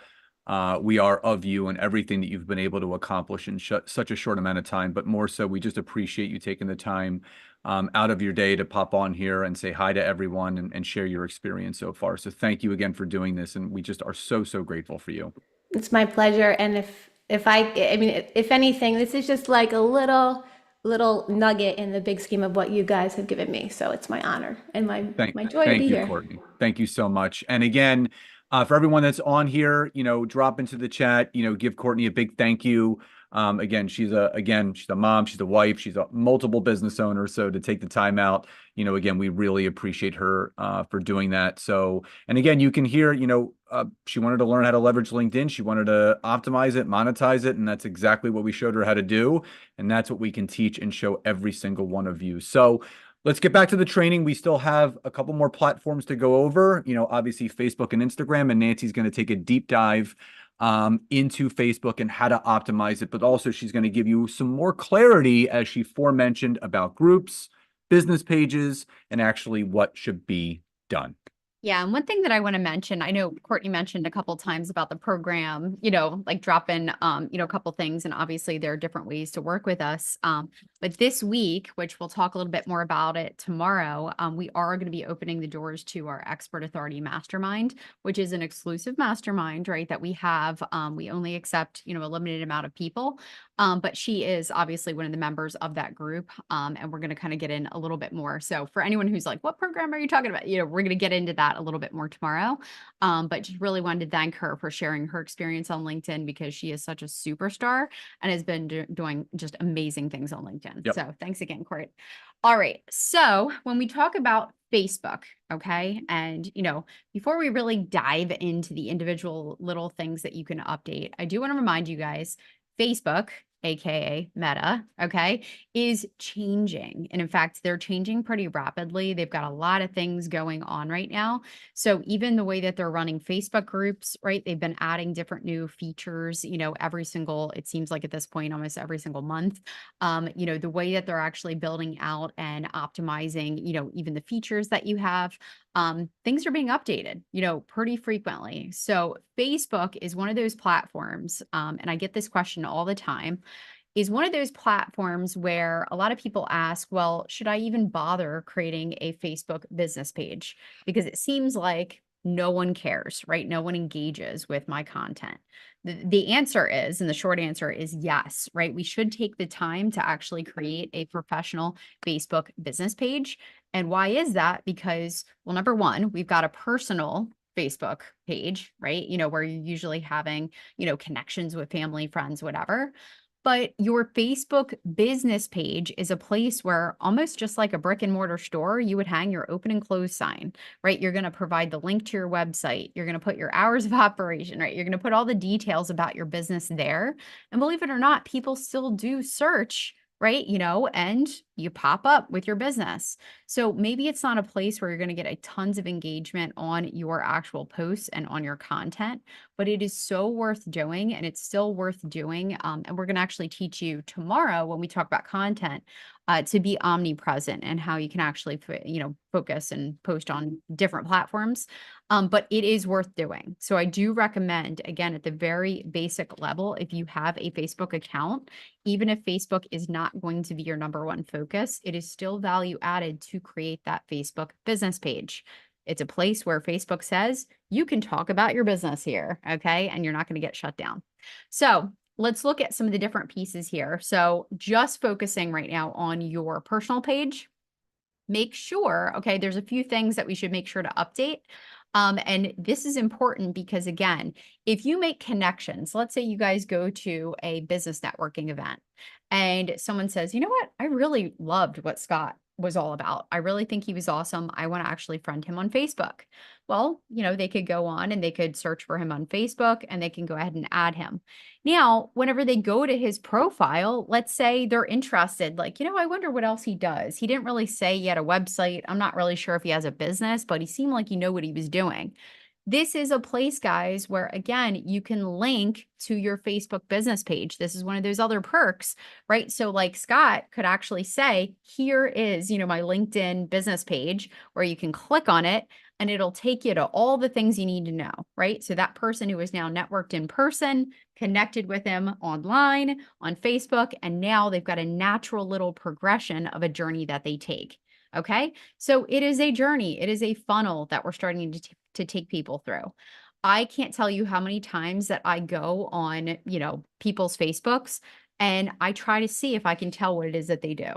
Speaker 2: we are of you and everything that you've been able to accomplish in such a short amount of time. But more so, we just appreciate you taking the time out of your day to pop on here and say hi to everyone and share your experience so far. So thank you again for doing this. And we just are so, so grateful for you.
Speaker 3: It's my pleasure. And I mean, if anything, this is just like a little nugget in the big scheme of what you guys have given me. So it's my honor and my joy to be
Speaker 2: Thank you,
Speaker 3: here.
Speaker 2: Courtney. Thank you so much. And again, for everyone that's on here, drop into the chat, give Courtney a big thank you. Again, she's a mom, she's a wife, she's a multiple business owner. So to take the time out, again, we really appreciate her for doing that. So, and again, you can hear, she wanted to learn how to leverage LinkedIn. She wanted to optimize it, monetize it. And that's exactly what we showed her how to do. And that's what we can teach and show every single one of you. So let's get back to the training. We still have a couple more platforms to go over, obviously Facebook and Instagram, and Nancy's going to take a deep dive into Facebook and how to optimize it. But also she's going to give you some more clarity, as she forementioned, about groups, business pages, and actually what should be done.
Speaker 1: Yeah, and one thing that I want to mention, I know Courtney mentioned a couple times about the program, like drop in, a couple things, and obviously there are different ways to work with us. But this week, which we'll talk a little bit more about it tomorrow, we are going to be opening the doors to our Expert Authority Mastermind, which is an exclusive mastermind, right? That we have, we only accept, a limited amount of people. But she is obviously one of the members of that group. And we're going to kind of get in a little bit more. So for anyone who's like, what program are you talking about? We're going to get into that a little bit more tomorrow. But just really wanted to thank her for sharing her experience on LinkedIn, because she is such a superstar and has been doing just amazing things on LinkedIn.
Speaker 2: Yep.
Speaker 1: So thanks again, Court. All right. So when we talk about Facebook, okay, and before we really dive into the individual little things that you can update, I do want to remind you guys, Facebook, aka Meta, okay, is changing. And in fact, they're changing pretty rapidly. They've got a lot of things going on right now. So even the way that they're running Facebook groups, right, they've been adding different new features, every single, it seems like at this point, almost every single month. The way that they're actually building out and optimizing, even the features that you have. things are being updated, pretty frequently. So Facebook is one of those platforms, and I get this question all the time, is one of those platforms where a lot of people ask, well, should I even bother creating a Facebook business page? Because it seems like no one cares, right? No one engages with my content. The answer is, and the short answer is yes, right? We should take the time to actually create a professional Facebook business page. And why is that? Because, well, number one, we've got a personal Facebook page, right? Where you're usually having, connections with family, friends, whatever. But your Facebook business page is a place where, almost just like a brick and mortar store, you would hang your open and close sign, right? You're going to provide the link to your website. You're going to put your hours of operation, right? You're going to put all the details about your business there. And believe it or not, people still do search, right? And you pop up with your business. So maybe it's not a place where you're going to get a tons of engagement on your actual posts and on your content, but it is so worth doing, and it's still worth doing. And we're going to actually teach you tomorrow when we talk about content to be omnipresent and how you can actually, focus and post on different platforms. But it is worth doing. So I do recommend, again, at the very basic level, if you have a Facebook account, even if Facebook is not going to be your number one focus, it is still value added to create that Facebook business page. It's a place where Facebook says you can talk about your business here, okay? And you're not going to get shut down. So let's look at some of the different pieces here. So just focusing right now on your personal page, make sure, okay, there's a few things that we should make sure to update. And this is important because, again, if you make connections, let's say you guys go to a business networking event and someone says, you know what, I really loved what Scott was all about. I really think he was awesome. I want to actually friend him on Facebook. Well, they could go on and they could search for him on Facebook and they can go ahead and add him. Now, whenever they go to his profile, let's say they're interested, like, I wonder what else he does. He didn't really say he had a website. I'm not really sure if he has a business, but he seemed like he knew what he was doing. This is a place, guys, where, again, you can link to your Facebook business page. This is one of those other perks, right? So like Scott could actually say, here is, my LinkedIn business page, where you can click on it and it'll take you to all the things you need to know, right? So that person who is now networked in person, connected with him online, on Facebook, and now they've got a natural little progression of a journey that they take. Okay. So it is a journey. It is a funnel that we're starting to take people through. I can't tell you how many times that I go on, people's Facebooks and I try to see if I can tell what it is that they do.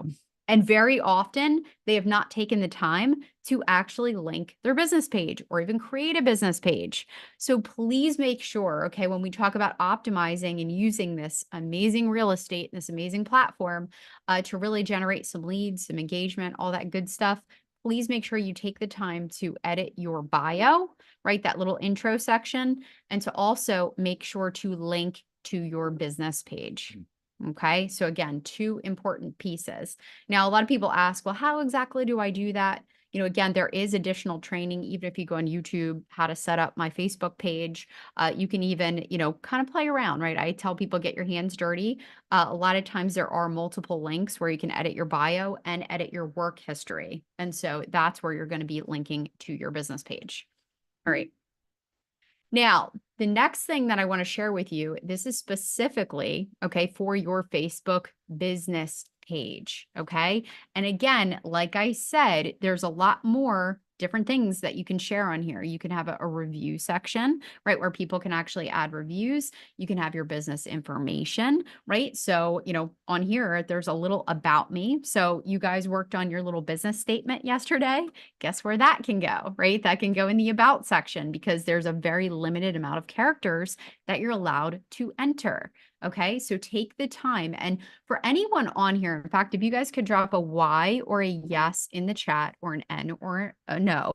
Speaker 1: And very often they have not taken the time to actually link their business page or even create a business page. So please make sure, okay, when we talk about optimizing and using this amazing real estate, this amazing platform to really generate some leads, some engagement, all that good stuff, please make sure you take the time to edit your bio, right? That little intro section, and to also make sure to link to your business page. Okay. So again, two important pieces. Now, a lot of people ask, well, how exactly do I do that? Again, there is additional training, even if you go on YouTube, how to set up my Facebook page. You can even, kind of play around, right? I tell people, get your hands dirty. A lot of times there are multiple links where you can edit your bio and edit your work history. And so that's where you're going to be linking to your business page. All right. Now, the next thing that I want to share with you, this is specifically, okay, for your Facebook business page, okay? And again, like I said, there's a lot more different things that you can share on here. You can have a review section, right, where people can actually add reviews. You can have your business information, right? So, on here, there's a little about me. So you guys worked on your little business statement yesterday. Guess where that can go, right? That can go in the about section because there's a very limited amount of characters that you're allowed to enter. Okay, so take the time. And for anyone on here, in fact, if you guys could drop a Y or a yes in the chat, or an N or a no,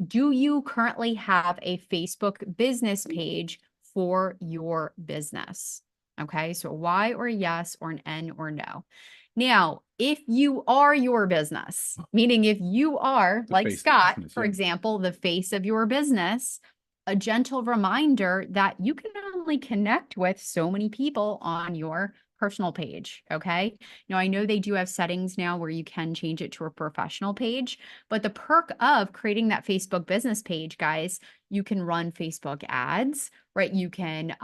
Speaker 1: do you currently have a Facebook business page for your business? Okay, so a Y or a yes, or an N or no. Now, if you are your business, meaning if you are, like Scott, for example, the face of your business, a gentle reminder that you can only connect with so many people on your personal page. Okay. Now, I know they do have settings now where you can change it to a professional page, but the perk of creating that Facebook business page, guys, you can run Facebook ads, right? You can,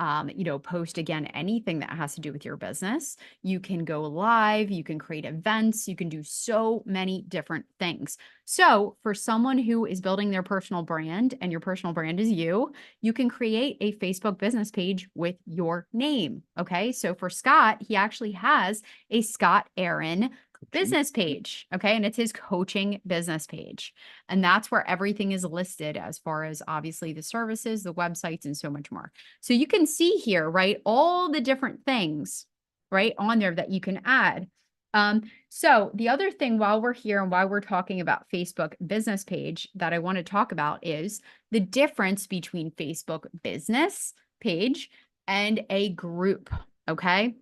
Speaker 1: post again anything that has to do with your business. You can go live, you can create events, you can do so many different things. So, for someone who is building their personal brand and your personal brand is you can create a Facebook business page with your name. Okay. So, for Scott, he actually has a Scott Aaron business page. Okay. And it's his coaching business page. And that's where everything is listed as far as obviously the services, the websites, and so much more. So you can see here, right, all the different things, right, on there that you can add. So the other thing while we're here and while we're talking about Facebook business page that I want to talk about is the difference between Facebook business page and a group. Okay.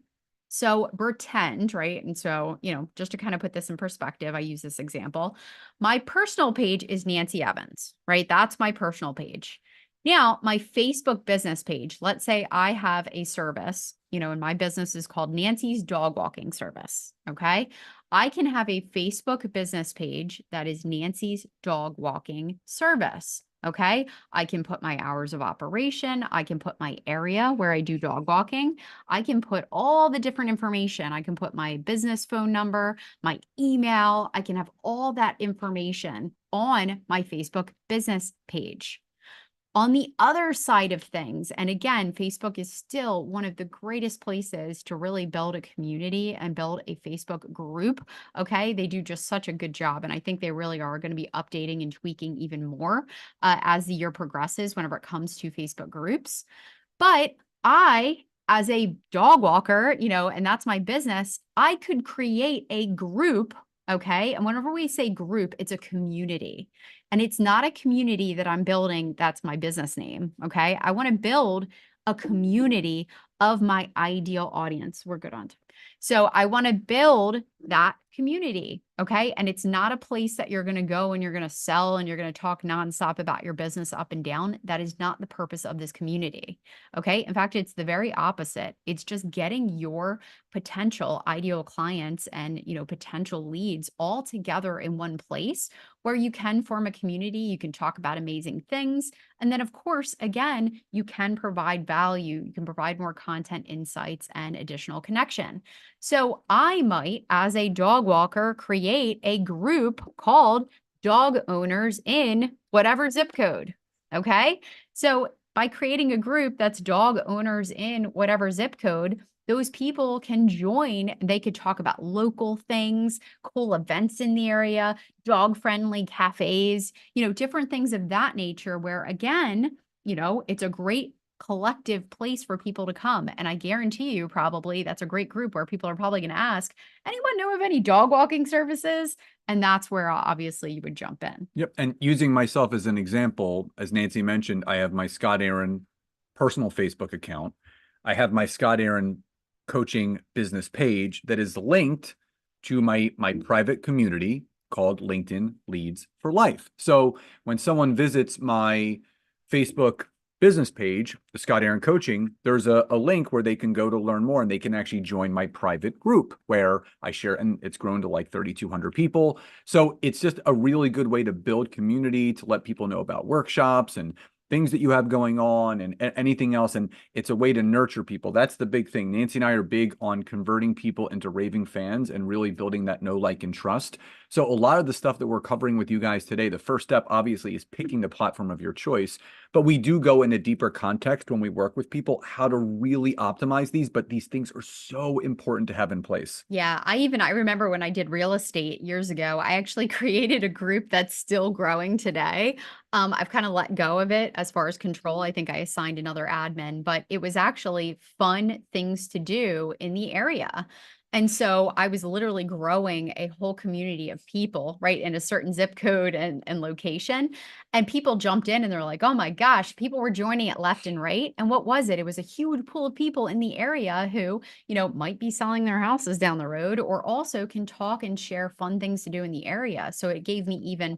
Speaker 1: So pretend, right? And so, just to kind of put this in perspective, I use this example. My personal page is Nancy Evans, right? That's my personal page. Now, my Facebook business page, let's say I have a service, and my business is called Nancy's Dog Walking Service. Okay. I can have a Facebook business page that is Nancy's Dog Walking Service. Okay. I can put my hours of operation. I can put my area where I do dog walking. I can put all the different information. I can put my business phone number, my email. I can have all that information on my Facebook business page. On the other side of things, and again, Facebook is still one of the greatest places to really build a community and build a Facebook group. Okay. They do just such a good job. And I think they really are going to be updating and tweaking even more as the year progresses whenever it comes to Facebook groups. But as a dog walker, and that's my business, I could create a group. Okay. And whenever we say group, it's a community. And it's not a community that I'm building. That's my business name. Okay. I want to build a community of my ideal audience. We're good on. So I want to build that community. Okay. And it's not a place that you're going to go and you're going to sell and you're going to talk nonstop about your business up and down. That is not the purpose of this community. Okay. In fact, it's the very opposite. It's just getting your potential ideal clients and, potential leads all together in one place where you can form a community. You can talk about amazing things. And then, of course, again, you can provide value. You can provide more content, insights, and additional connection. So I might, as a dog walker, create a group called Dog Owners in whatever zip code. Okay. So by creating a group that's dog owners in whatever zip code, those people can join. They could talk about local things, cool events in the area, dog-friendly cafes, different things of that nature where, again, it's a great collective place for people to come. And I guarantee you probably that's a great group where people are probably going to ask, anyone know of any dog walking services? And that's where obviously you would jump in.
Speaker 2: Yep. And using myself as an example, as Nancy mentioned, I have my Scott Aaron personal Facebook account. I have my Scott Aaron coaching business page that is linked to my private community called LinkedIn Leads for Life. So when someone visits my Facebook business page, the Scott Aaron Coaching, there's a link where they can go to learn more and they can actually join my private group where I share, and it's grown to like 3,200 people. So it's just a really good way to build community, to let people know about workshops and things that you have going on and anything else. And it's a way to nurture people. That's the big thing. Nancy and I are big on converting people into raving fans and really building that know, like, and trust. So a lot of the stuff that we're covering with you guys today, the first step obviously is picking the platform of your choice, but we do go into deeper context when we work with people, how to really optimize these, but these things are so important to have in place.
Speaker 1: Yeah, I remember when I did real estate years ago, I actually created a group that's still growing today. I've kind of let go of it as far as control. I think I assigned another admin, but it was actually fun things to do in the area. And so I was literally growing a whole community of people, right, in a certain zip code and location. And people jumped in and they're like, oh my gosh, people were joining it left and right. And what was it? It was a huge pool of people in the area who, might be selling their houses down the road or also can talk and share fun things to do in the area. So it gave me even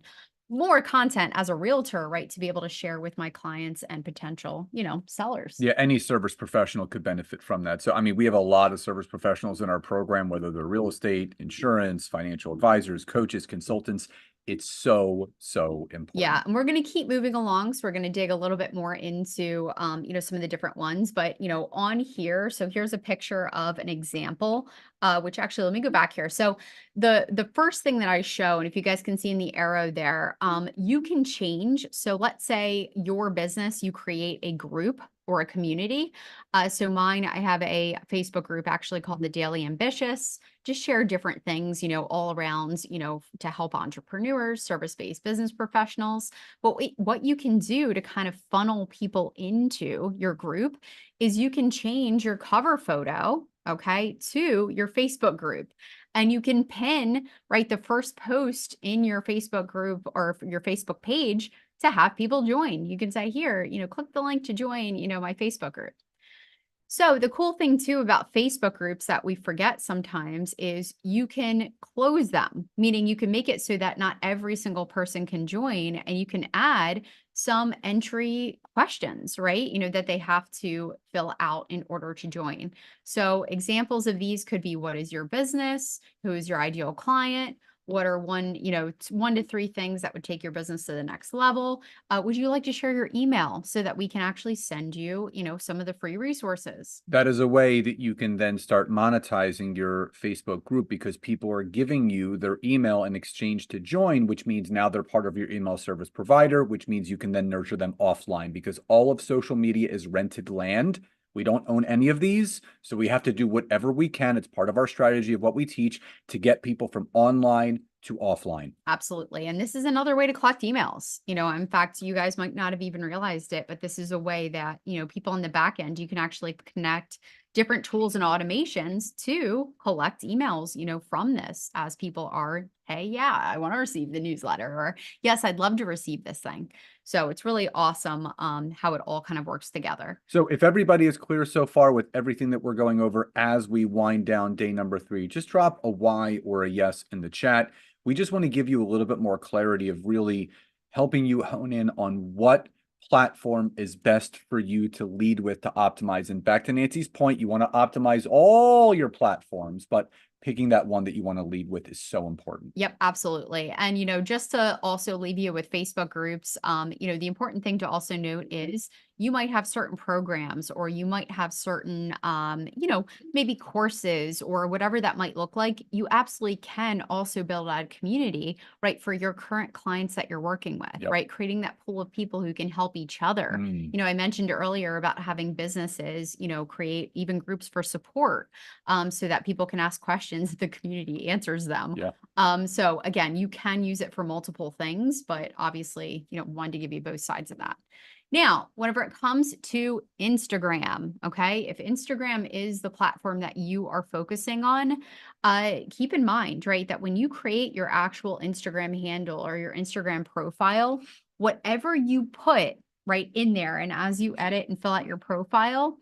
Speaker 1: more content as a realtor, right, to be able to share with my clients and potential, sellers.
Speaker 2: Yeah, any service professional could benefit from that. So, I mean, we have a lot of service professionals in our program, whether they're real estate, insurance, financial advisors, coaches, consultants. It's so, so important.
Speaker 1: Yeah, and we're going to keep moving along. So we're going to dig a little bit more into, some of the different ones. But on here, so here's a picture of an example. Which actually, let me go back here. So the first thing that I show, and if you guys can see in the arrow there, you can change. So let's say your business, you create a group or a community. So mine, I have a Facebook group actually called the Daily Ambitious. Just share different things, all around, to help entrepreneurs, service-based business professionals. But what you can do to kind of funnel people into your group is you can change your cover photo, okay, to your Facebook group. And you can pin, right, the first post in your Facebook group or your Facebook page to have people join. You can say here, click the link to join, my Facebook group. So the cool thing too about Facebook groups that we forget sometimes is you can close them, meaning you can make it so that not every single person can join, and you can add some entry questions, right? That they have to fill out in order to join. So examples of these could be, what is your business? Who is your ideal client? What are 1 to 3 things that would take your business to the next level? Would you like to share your email so that we can actually send you, some of the free resources?
Speaker 2: That is a way that you can then start monetizing your Facebook group, because people are giving you their email in exchange to join, which means now they're part of your email service provider, which means you can then nurture them offline, because all of social media is rented land. We don't own any of these, so we have to do whatever we can. It's part of our strategy of what we teach to get people from online to offline.
Speaker 1: Absolutely. And this is another way to collect emails. In fact, you guys might not have even realized it, but this is a way that, people in the back end, you can actually connect different tools and automations to collect emails, from this, as people are, hey, yeah, I want to receive the newsletter, or yes, I'd love to receive this thing. So it's really awesome how it all kind of works together.
Speaker 2: So if everybody is clear so far with everything that we're going over as we wind down day number 3, just drop a Y or a yes in the chat. We just want to give you a little bit more clarity of really helping you hone in on what platform is best for you to lead with to optimize. And back to Nancy's point, you want to optimize all your platforms, but picking that one that you want to lead with is so important.
Speaker 1: Yep, absolutely. And, just to also leave you with Facebook groups, the important thing to also note is you might have certain programs, or you might have certain, maybe courses or whatever that might look like. You absolutely can also build out a community, right, for your current clients that you're working with,
Speaker 2: Yep.
Speaker 1: right? Creating that pool of people who can help each other. I mentioned earlier about having businesses, create even groups for support, so that people can ask questions, the community answers them.
Speaker 2: Yeah.
Speaker 1: So again, you can use it for multiple things, but obviously, wanted to give you both sides of that. Now, whenever it comes to Instagram, okay, if Instagram is the platform that you are focusing on, keep in mind, right, that when you create your actual Instagram handle or your Instagram profile, whatever you put right in there, and as you edit and fill out your profile,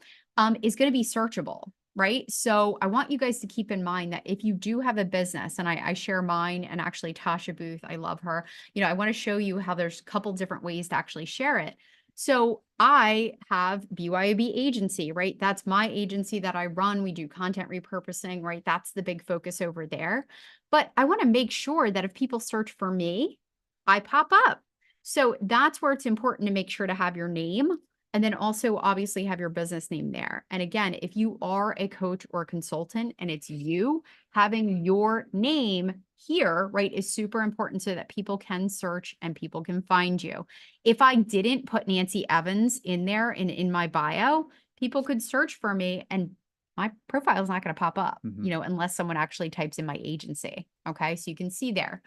Speaker 1: is going to be searchable. Right. So I want you guys to keep in mind that if you do have a business, and I share mine, and actually Tasha Booth, I love her. I want to show you how there's a couple different ways to actually share it. So I have BYOB agency, right? That's my agency that I run. We do content repurposing, right? That's the big focus over there. But I want to make sure that if people search for me, I pop up. So that's where it's important to make sure to have your name, and then also obviously have your business name there. And again, if you are a coach or a consultant and it's you, having your name here, right, is super important so that people can search and people can find you. If I didn't put Nancy Evans in there in my bio, people could search for me and my profile is not going to pop up, unless someone actually types in my agency. Okay. So you can see there.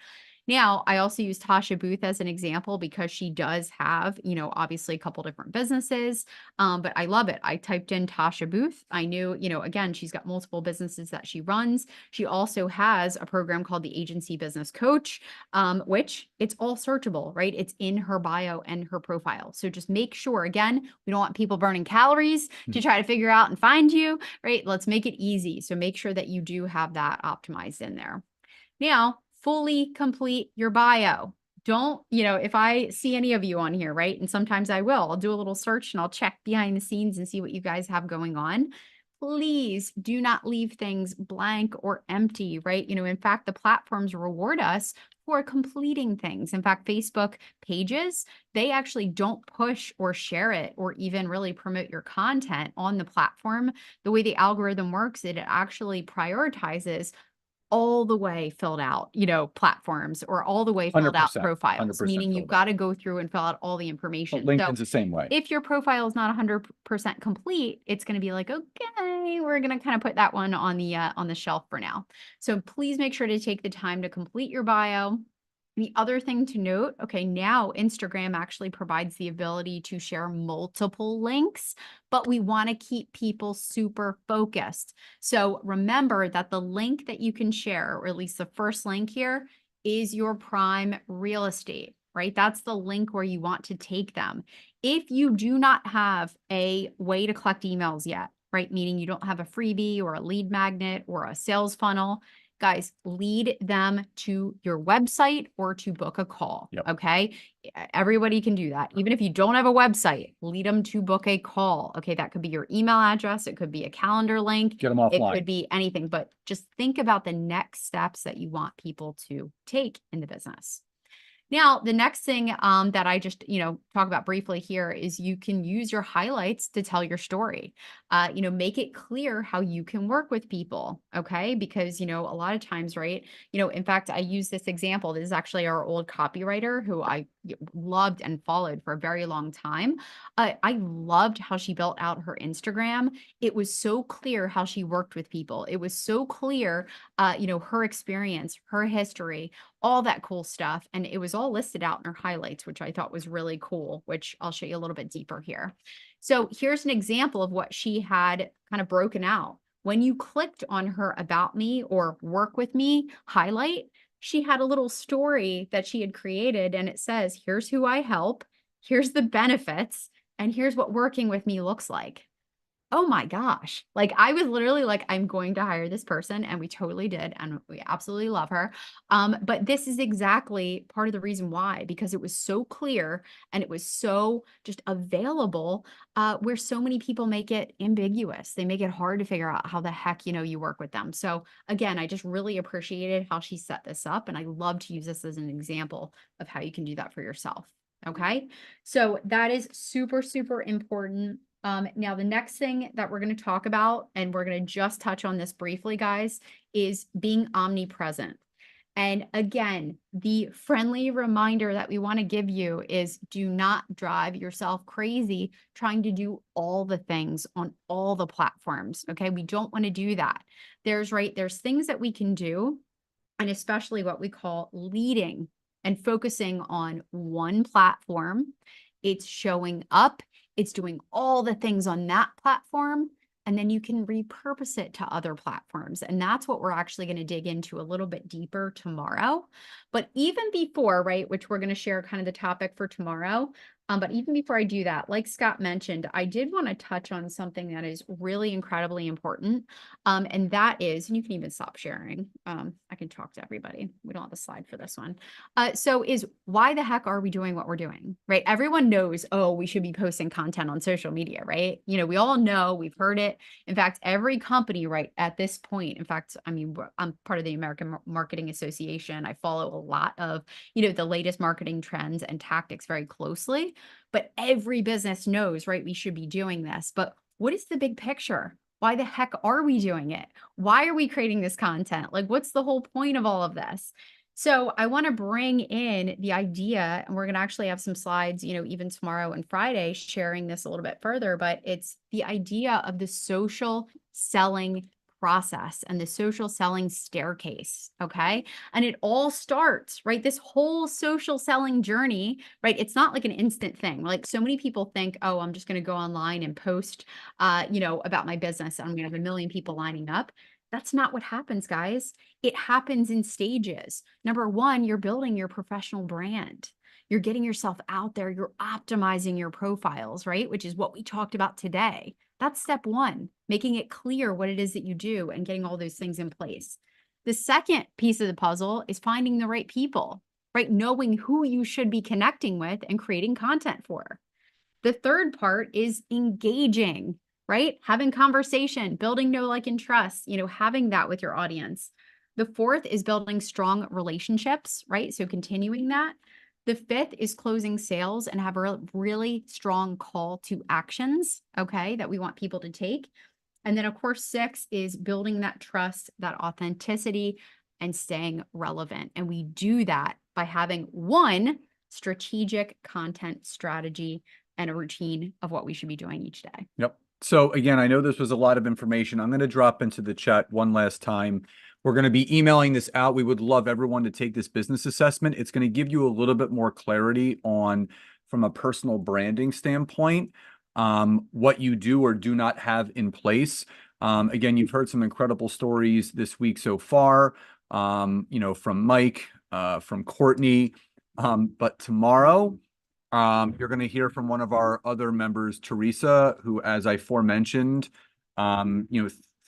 Speaker 1: Now, I also use Tasha Booth as an example because she does have, obviously a couple different businesses, but I love it. I typed in Tasha Booth. I knew, again, she's got multiple businesses that she runs. She also has a program called the Agency Business Coach, which it's all searchable, right? It's in her bio and her profile. So just make sure, again, we don't want people burning calories to try to figure out and find you, right? Let's make it easy. So make sure that you do have that optimized in there. Now, fully complete your bio. don't, you know, if I see any of you on here, right? And sometimes I'll do a little search and I'll check behind the scenes and see what you guys have going on. Please do not leave things blank or empty, right? You know, in fact, the platforms reward us for completing things. In fact, Facebook pages, they actually don't push or share it or even really promote your content on the platform. The way the algorithm works, it actually prioritizes all the way filled out, you know, platforms or all the way filled out
Speaker 2: 100%,
Speaker 1: profiles,
Speaker 2: 100%
Speaker 1: meaning you've
Speaker 2: filled out.
Speaker 1: got to go through and fill out all the
Speaker 2: But
Speaker 1: information. So
Speaker 2: LinkedIn's the same way.
Speaker 1: if your profile is not 100% complete, it's going to be like, okay, we're going to kind of put that one on the shelf for now. So please make sure to take the time to complete your bio. The other thing to note, okay, now Instagram actually provides the ability to share multiple links, but we want to keep people super focused. So remember that the link that you can share, or at least the first link here, is your prime real estate, right? That's the link where you want to take them. If you do not have a way to collect emails yet, right? Meaning you don't have a freebie or a lead magnet or a sales funnel, guys, lead them to your website or to book a call.
Speaker 2: Yep.
Speaker 1: Okay. Everybody can do that. Even if you don't have a website, lead them to book a call. Okay. That could be your email address. It could be a calendar link.
Speaker 2: Get them
Speaker 1: It
Speaker 2: offline.
Speaker 1: could be anything, but just think about the next steps that you want people to take in the business. Now, the next thing that I just, you know, talk about briefly here is you can use your highlights to tell your story. You know, make it clear how you can work with people, okay? Because, you know, a lot of times, right? You know, in fact, I use this example. This is actually our old copywriter who I loved and followed for a very long time. I loved how she built out her Instagram. It was so clear how she worked with people. It was so clear, you know, her experience, her history, all that cool stuff. And it was all listed out in her highlights, which I thought was really cool, which I'll show you a little bit deeper here. So here's an example of what she had kind of broken out. When you clicked on her About Me or Work With Me highlight, she had a little story that she had created, and it says, here's who I help, here's the benefits, and here's what working with me looks like. Oh my gosh. Like I was literally like, I'm going to hire this person, and we totally did. And we absolutely love her. But this is exactly part of the reason why, because it was so clear and it was so just available, where so many people make it ambiguous. They make it hard to figure out how the heck, you know, you work with them. So again, I just really appreciated how she set this up. And I love to use this as an example of how you can do that for yourself. Okay. So that is super, super important. Now, the next thing that we're going to talk about, and we're going to just touch on this briefly, guys, is being omnipresent. And again, the friendly reminder that we want to give you is do not drive yourself crazy trying to do all the things on all the platforms. Okay. We don't want to do that. There's things that we can do, and especially what we call leading and focusing on one platform. It's showing up. It's doing all the things on that platform, and then you can repurpose it to other platforms. And that's what we're actually going to dig into a little bit deeper tomorrow. But even before, right, which we're going to share kind of the topic for tomorrow. But even before I do that, like Scott mentioned, I did want to touch on something that is really incredibly important. And that is, and you can even stop sharing. I can talk to everybody. We don't have a slide for this one. So is why the heck are we doing what we're doing, right? Everyone knows, oh, we should be posting content on social media, right? You know, we all know, we've heard it. In fact, every company right at this point, in fact, I mean, I'm part of the American Marketing Association. I follow a lot of, you know, the latest marketing trends and tactics very closely, but every business knows, right? We should be doing this, but what is the big picture? Why the heck are we doing it? Why are we creating this content? Like, what's the whole point of all of this? So I want to bring in the idea, and we're going to actually have some slides, you know, even tomorrow and Friday, sharing this a little bit further, but it's the idea of the social selling process and the social selling staircase. Okay. And it all starts, right? This whole social selling journey, right? It's not like an instant thing. Like so many people think, oh, I'm just going to go online and post, you know, about my business. I'm going to have a million people lining up. That's not what happens, guys. It happens in stages. Number one, you're building your professional brand. You're getting yourself out there. You're optimizing your profiles, right? Which is what we talked about today. That's step one, making it clear what it is that you do and getting all those things in place. The second piece of the puzzle is finding the right people, right? Knowing who you should be connecting with and creating content for. The third part is engaging, right? Having conversation, building know, like, and trust, having that with your audience. The fourth is building strong relationships, right? So continuing that. The fifth is closing sales and have a really strong call to actions, okay, that we want people to take. And then, of course, six is building that trust, that authenticity, and staying relevant. And we do that by having one strategic content strategy and a routine of what we should be doing each day.
Speaker 2: Yep. So again, I know this was a lot of information. I'm going to drop into the chat one last time. We're going to be emailing this out. We would love everyone to take this business assessment. It's going to give you a little bit more clarity on, from a personal branding standpoint, what you do or do not have in place. Again, you've heard some incredible stories this week so far, from Mike, from Courtney. But tomorrow, you're going to hear from one of our other members, Teresa, who, as I aforementioned,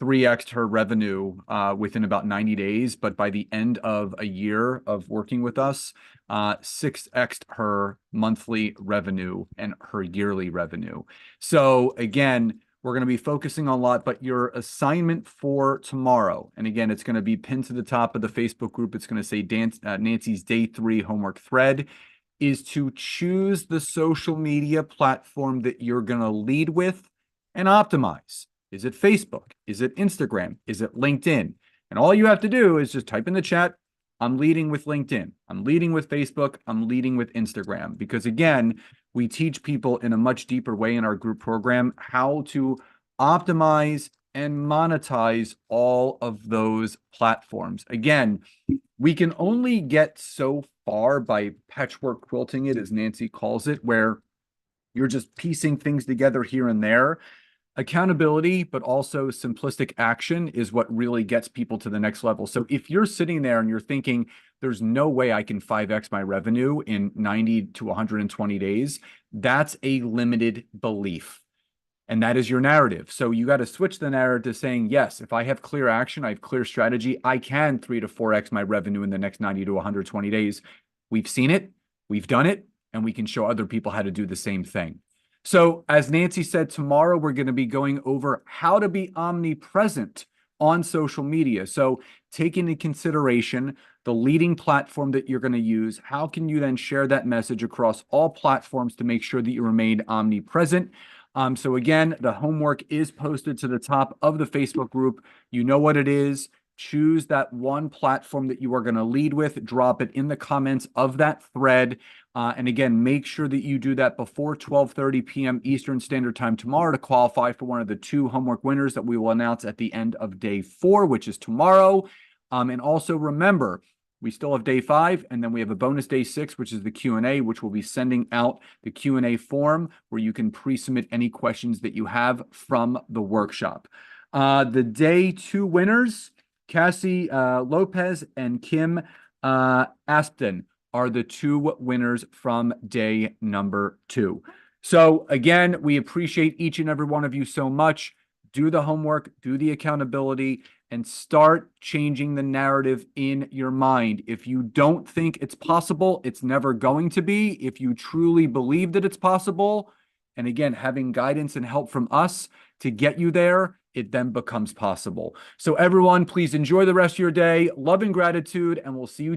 Speaker 2: 3x'd her revenue within about 90 days, but by the end of a year of working with us, 6x'd her monthly revenue and her yearly revenue. So again, we're going to be focusing on a lot, but your assignment for tomorrow, and again, it's going to be pinned to the top of the Facebook group. It's going to say Nancy's Day 3 homework thread, is to choose the social media platform that you're going to lead with and optimize. Is it Facebook? Is it Instagram? Is it LinkedIn? And all you have to do is just type in the chat, I'm leading with LinkedIn. I'm leading with Facebook. I'm leading with Instagram. Because again, we teach people in a much deeper way in our group program how to optimize and monetize all of those platforms. Again, we can only get so far by patchwork quilting it, as Nancy calls it, where you're just piecing things together here and there. Accountability, but also simplistic action is what really gets people to the next level. So if you're sitting there and you're thinking, there's no way I can 5x my revenue in 90 to 120 days, that's a limited belief. And that is your narrative. So you got to switch the narrative to saying, yes, if I have clear action, I have clear strategy, I can 3 to 4x my revenue in the next 90 to 120 days. We've seen it, we've done it, and we can show other people how to do the same thing. So as Nancy said, tomorrow we're going to be going over how to be omnipresent on social media. So take into consideration the leading platform that you're going to use. How can you then share that message across all platforms to make sure that you remain omnipresent? So again, the homework is posted to the top of the Facebook group. You know what it is. Choose that one platform that you are going to lead with. Drop it in the comments of that thread. And again, make sure that you do that before 12:30 p.m. Eastern Standard Time tomorrow to qualify for one of the 2 homework winners that we will announce at the end of day 4, which is tomorrow. And also remember, we still have day 5, and then we have a bonus day 6, which is the Q&A, which will be sending out the Q&A form where you can pre-submit any questions that you have from the workshop. The day 2 winners, Cassie Lopez and Kim Aspden, are the 2 winners from day number 2. So again, we appreciate each and every one of you so much. Do the homework, do the accountability, and start changing the narrative in your mind. If you don't think it's possible, it's never going to be. If you truly believe that it's possible, and again, having guidance and help from us to get you there, it then becomes possible. So everyone, please enjoy the rest of your day. Love and gratitude, and we'll see you tomorrow.